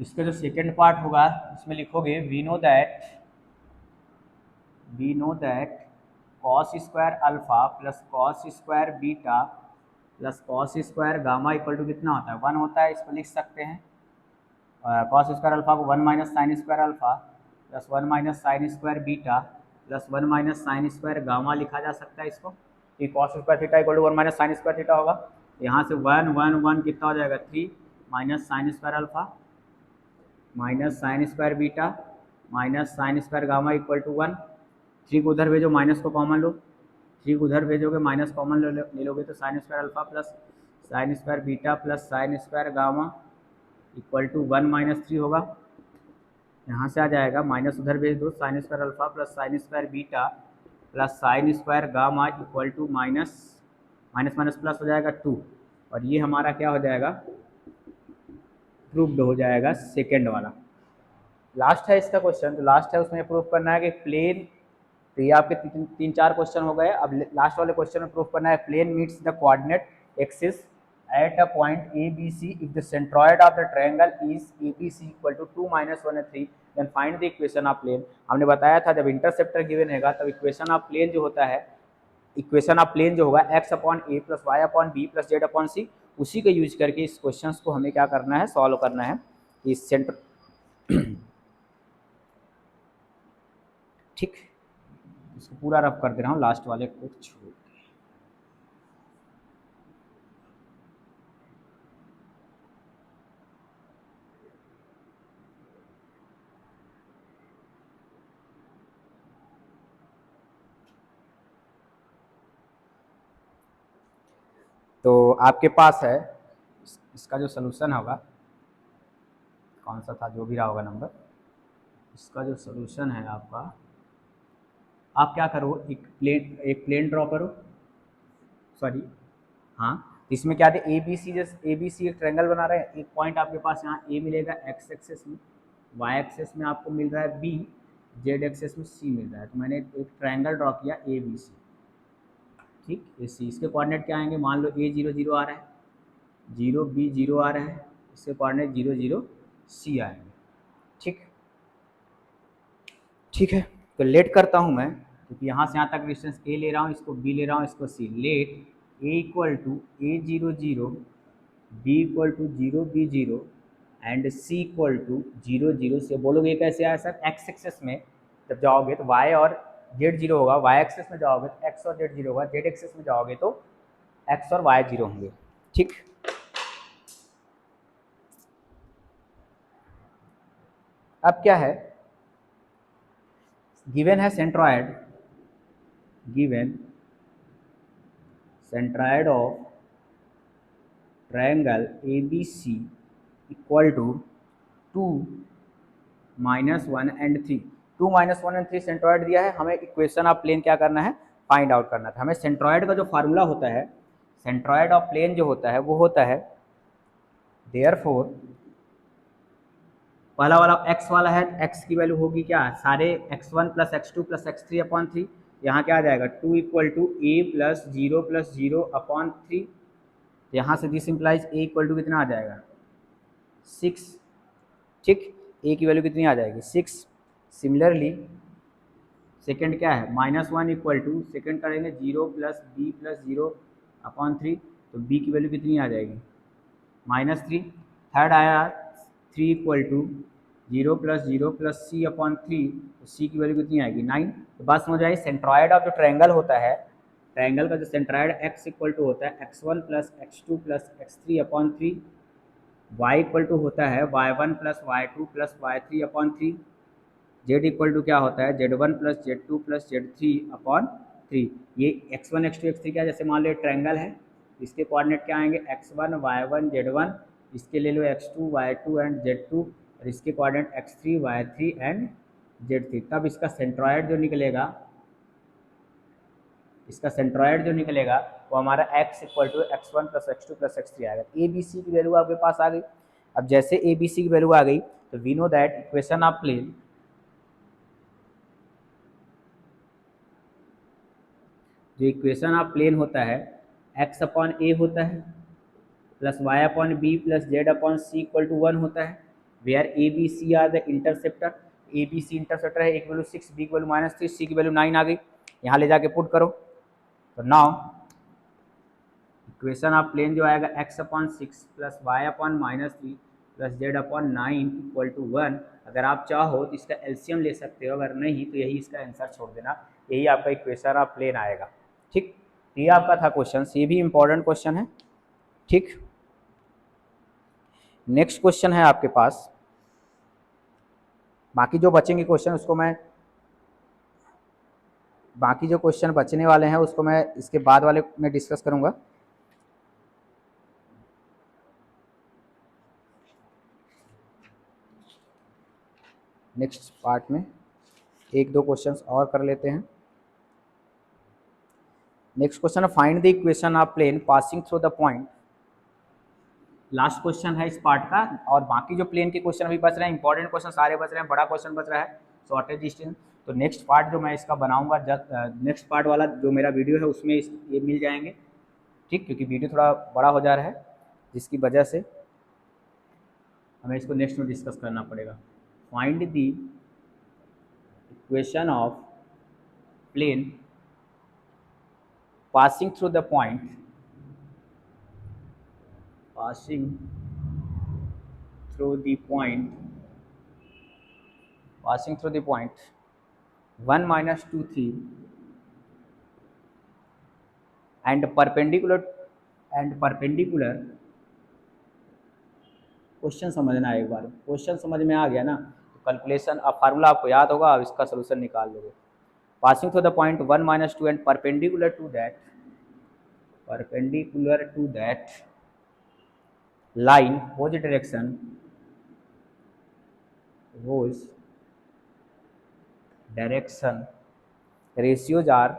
इसका जो सेकेंड पार्ट होगा इसमें लिखोगे we know that cos square alpha plus cos square beta plus cos square gamma equal to कितना होता है, 1 होता है। इसको लिख सकते हैं cos स्क्वायर अल्फा को 1 minus sine square alpha plus 1 minus sine square beta plus 1 minus sine square gamma लिखा जा सकता है इसको, कि cos square theta equal to 1 minus sine square theta होगा। यहाँ से 1 1 1 कितना हो जाएगा, 3 minus sine square alpha minus sine square beta minus sine square gamma equal to 1। 3 को उधर भेजो, माइनस को कॉमन लो, 3 को उधर भेजोगे माइनस कॉमन ले लोगे तो sine square alpha plus sine square beta plus sine square gamma equal to 1 minus 3 होगा। यहाँ से आ जाएगा, माइनस उधर भेज दो, sine square alpha plus sine square beta plus sine square gamma equal to minus minus plus हो जाएगा 2, और ये हमारा क्या हो जाएगा, प्रूव्ड हो जाएगा सेकेंड वाला। लास्ट है इसका क्वेश्चन, तो लास्ट है उसमें प्रूफ करना है कि प्लेन, तो ये आपके 3-4 क्वेश्चन हो गए। अब लास्ट वाले क्वेश्चन में प्रूफ करना है plane meets the coordinate axis at a point ABC if the centroid of the triangle is ABC equal to 2 minus 1 and 3 then find the equation of plane। हमने बताया था जब इंटरसेप्टर गिवन रहेगा तब equation of plane जो होता है, equation of plane जो होगा x upon a plus Y upon B plus Z upon C, उसी को यूज करके इस क्वेश्चन को हमें क्या करना है, सॉल्व करना है इस सेंटर। ठीक, इसको पूरा रफ कर दे रहा हूँ लास्ट वाले को छोड़। तो आपके पास है इसका जो सलूशन होगा, कौन सा था जो भी रहा होगा नंबर, इसका जो सलूशन है आपका, आप क्या करो, एक प्लेन ड्रॉ करो, सॉरी हाँ, इसमें क्या थे ए बी सी, जैसे ABC एक ट्रायंगल बना रहे हैं, एक पॉइंट आपके पास यहाँ A मिलेगा x एक्सेस में, y एक्सेस में आपको मिल रहा है B, z एक्सेस में C मिल रहा है, तो मैंने एक ट्रायंगल ड्रॉ किया ABC। ठीक, ये सी, इसके कोऑर्डिनेट क्या आएंगे, मान लो A 0 0 आ रहा है, 0 B 0 आ रहा है, इसके कोऑर्डिनेट 0 0 C आएंगे। ठीक, ठीक है, तो लेट करता हूँ मैं, क्योंकि यहाँ से यहाँ तक डिस्टेंस A ले रहा हूँ, इसको B ले रहा हूँ, इसको C। Let A equal to A 0 0, B equal to 0 B 0 and C equal to 0 0 से। बोलोगे कैसे आया सर, एक्स एक्सेस में जब जाओगे तो y और z 0 होगा, y एक्सेस में जाओगे तो x और z 0 होगा, z एक्सेस में जाओगे तो x और y 0 होंगे। ठीक, अब क्या है, गिवन है centroid, given centroid of triangle ABC equal to 2 minus 1 and 3। 2 minus 1 and 3 centroid दिया है, हमें इक्वेशन ऑफ प्लेन क्या करना है, फाइंड आउट करना था। हमें सेंट्रॉयड का जो फार्मूला होता है, सेंट्रॉयड ऑफ प्लेन जो होता है वो होता है, देयरफॉर पहला वाला x वाला है, x की वैल्यू होगी क्या, सारे x1 plus x2 plus x3 upon 3, यहाँ क्या आ जाएगा 2 equal to a plus 0 upon 3, यहाँ से this implies a equal to कितना आ जाएगा 6। ठीक, ए की वैल्यू कितनी आ जाएगी 6। सिमिलरली सेकेंड क्या है -1 इक्वल टू सेकेंड करेंगे 0 प्लस बी प्लस 0 अपॉन 3, तो बी की वैल्यू कितनी आ जाएगी -3। थर्ड आया 3 equal to 0 plus 0 plus c upon 3, तो सी की वैल्यू कितनी आएगी 9। तो बात समझ आई। सेंट्रॉयड ऑफ जो ट्रायंगल होता है, ट्रायंगल का जो सेंट्रॉयड x इक्वल टू होता है x1 plus x2 plus x3 upon 3, y equal to होता है y1 plus y2 plus y3 upon 3, z equal to क्या होता है z1 plus z2 plus z3 upon 3। ये x1 x2 x3 क्या, जैसे मान लो ट्रायंगल है, इसके कोऑर्डिनेट क्या आएंगे x1 y1 z1, इसके ले लो x2 y2 एंड z2, और इसके coordinate x3 y3 and z3। तब इसका सेंट्रॉयड जो निकलेगा, इसका सेंट्रॉयड जो निकलेगा वो हमारा x equal to x1 plus x2 plus x3 आएगा। ए बी सी की वैल्यू आपके पास आ गई। अब जैसे ए बी सी की वैल्यू आ गई तो we know that equation of plane, जो इक्वेशन ऑफ प्लेन होता है x अपॉन ए होता है plus y upon B plus z upon C equal to 1 होता है, where A B C are the interceptor. A B C interceptor है, A की value 6, B की वैल्यू -3, सी की वैल्यू 9 आ गई। यहाँ ले जाके पुट करो तो नाउ इक्वेशन ऑफ प्लेन जो आएगा x upon 6 plus Y upon -3 plus z upon 9 equal to 1। अगर आप चाहो तो इसका एलसीएम ले सकते हो, अगर नहीं तो यही इसका आंसर छोड़ देना, यही आपका इक्वेशन ऑफ प्लेन आएगा। ठीक, ये आपका था क्वेश्चन, ये भी इंपॉर्टेंट क्वेश्चन है। ठीक, नेक्स्ट क्वेश्चन है आपके पास। बाकी जो बचेंगे क्वेश्चन उसको मैं, बाकी जो क्वेश्चन बचने वाले हैं उसको मैं इसके बाद वाले में डिस्कस करूंगा। नेक्स्ट पार्ट में एक दो क्वेश्चंस और कर लेते हैं। नेक्स्ट क्वेश्चन है find the equation of plane passing through the point. Last question है इस पार्ट का, और बाकी जो प्लेन के क्वेश्चन अभी बच रहे हैं, इंपॉर्टेंट क्वेश्चन सारे बच रहे हैं, बड़ा क्वेश्चन बच रहा है शॉर्टेज डिस्टेंस। तो नेक्स्ट पार्ट जो मैं इसका बनाऊंगा, नेक्स्ट पार्ट वाला जो मेरा वीडियो है उसमें ये मिल जाएंगे। ठीक, क्योंकि वीडियो थोड़ा बड़ा हो जा रहा है जिसकी वजह से हमें इसको नेक्स्ट में डिस्कस करना पड़ेगा। Find the equation of plane passing through the point, passing through the point, passing through the point 1 minus 2 3 and perpendicular question समझना है। एक बार क्वेश्चन समझ में आ गया ना तो कैलकुलेशन, अब फार्मूला आपको याद होगा, अब इसका सोल्यूशन निकाल लोगे। Passing through the point 1 minus 2 and perpendicular to that line whose direction ratios are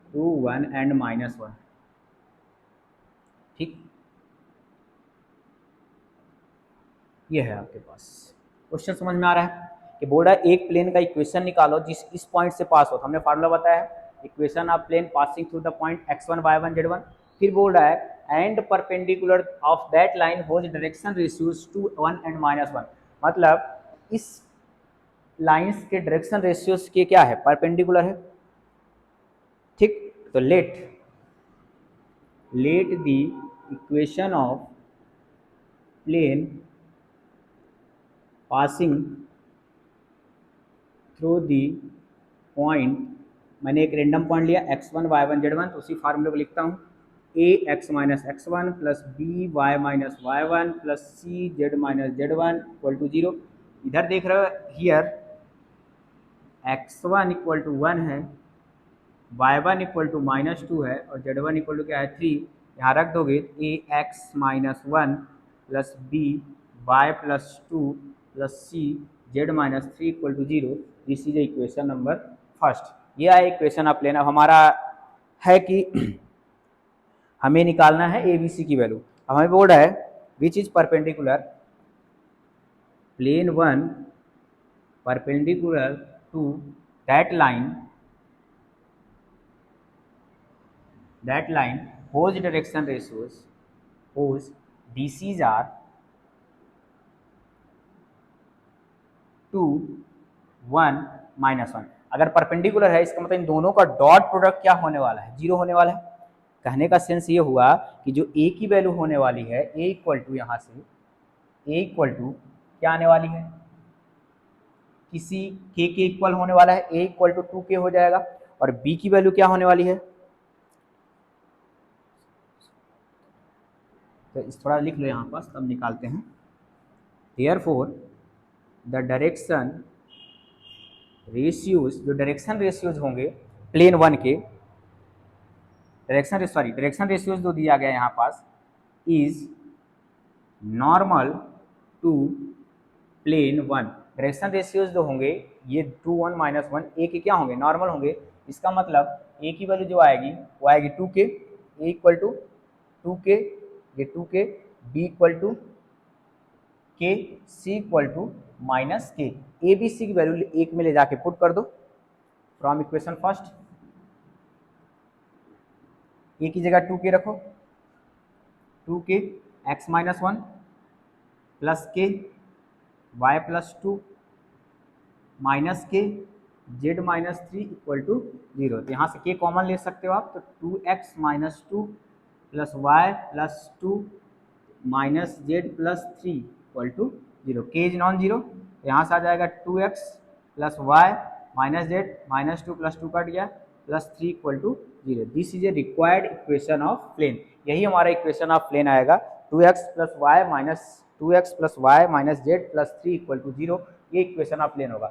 2 1 and -1। ठीक, ये है आपके पास क्वेश्चन। समझ में आ रहा है कि बोल रहा है एक प्लेन का इक्वेशन निकालो जिस इस पॉइंट से पास हो। हमने फार्मूला बताया है equation of plane passing through the point x1 y1 z1। फिर बोल रहा है and perpendicular of that line whose direction ratios 2 1 and -1। मतलब इस लाइंस के डायरेक्शन रेशियोज के क्या है, परपेंडिकुलर है। ठीक, तो let the equation of plane passing through the point, मैंने एक रेंडम पॉइंट लिया x1 y1 z1, तो उसी फार्मूले को लिखता हूँ a x minus x1 plus b y minus y1 plus c z minus z1 equal to 0। इधर देख रहे हो हियर x1 इक्वल टू 1 है, y1 इक्वल टू -2 है और z1 इक्वल टू क्या है 3। यहाँ रख दोगे a x minus 1 plus b y plus 2 plus c z minus 3 equal to 0। This is equation number first. ये है इक्वेशन ऑफ प्लेन। अब हमारा है कि हमें निकालना है ए बी सी की वैल्यू। अब हमें बोल रहा है which is perpendicular plane 1 perpendicular to that line whose direction ratios whose DCs are 2 1 -1। अगर परपेंडिकुलर है इसका मतलब इन दोनों का डॉट प्रोडक्ट क्या होने वाला है, 0 होने वाला है। कहने का सेंस ये हुआ कि जो a की वैल्यू होने वाली है a इक्वल टू यहाँ से a इक्वल टू क्या आने वाली है, किसी k के इक्वल होने वाला है, a इक्वल टू 2k हो जाएगा। और b की वैल्यू क्या होने वाली है, तो इस थोड़ा लिख लो यहाँ पास तब निकालते हैं। देयरफॉर द डायरेक्शन रेशियोज, जो डायरेक्शन रेशियोज होंगे प्लेन 1 के, डायरेक्शन रेशियोज जो दिया गया यहाँ पास is normal to plane 1। Direction ratios जो होंगे ये 2 1 -1 a के क्या होंगे, नॉर्मल होंगे। इसका मतलब a की वैल्यू जो आएगी वो आएगी 2k, a equal to 2k, ये 2k, b equal to k, c equal to -k। a b c की वैल्यू एक में ले जाके पुट कर दो फ्रॉम इक्वेशन फर्स्ट। a की जगह 2k रखो, 2k x -1 plus k y plus 2 minus k z -3 equal to 0। तो यहाँ से k कॉमन ले सकते हो आप, तो 2x -2 plus y plus 2 minus z plus 3 equal to 0। k is non zero, तो यहाँ से आ जाएगा 2x plus y minus z -2 plus 2 cut गया plus 3 equal to 0। This is a required equation of plane, यही हमारा इक्वेशन ऑफ प्लेन आएगा 2x plus Y minus Z plus 3 equal to 0। ये इक्वेशन ऑफ प्लेन होगा।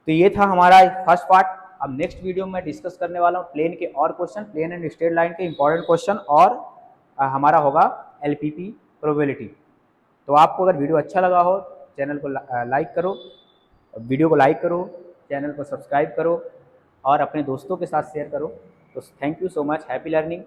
तो ये था हमारा फर्स्ट पार्ट। अब नेक्स्ट वीडियो में डिस्कस करने वाला हूँ प्लेन के और question, plane and straight line के इंपॉर्टेंट क्वेश्चन, और हमारा होगा एलपीपी प्रोबेबिलिटी। तो आपको अगर वीडियो अच्छा लगा हो चैनल को लाइक करो, वीडियो को लाइक करो, चैनल को सब्सक्राइब करो और अपने दोस्तों के साथ शेयर करो। तो thank you so much, happy learning.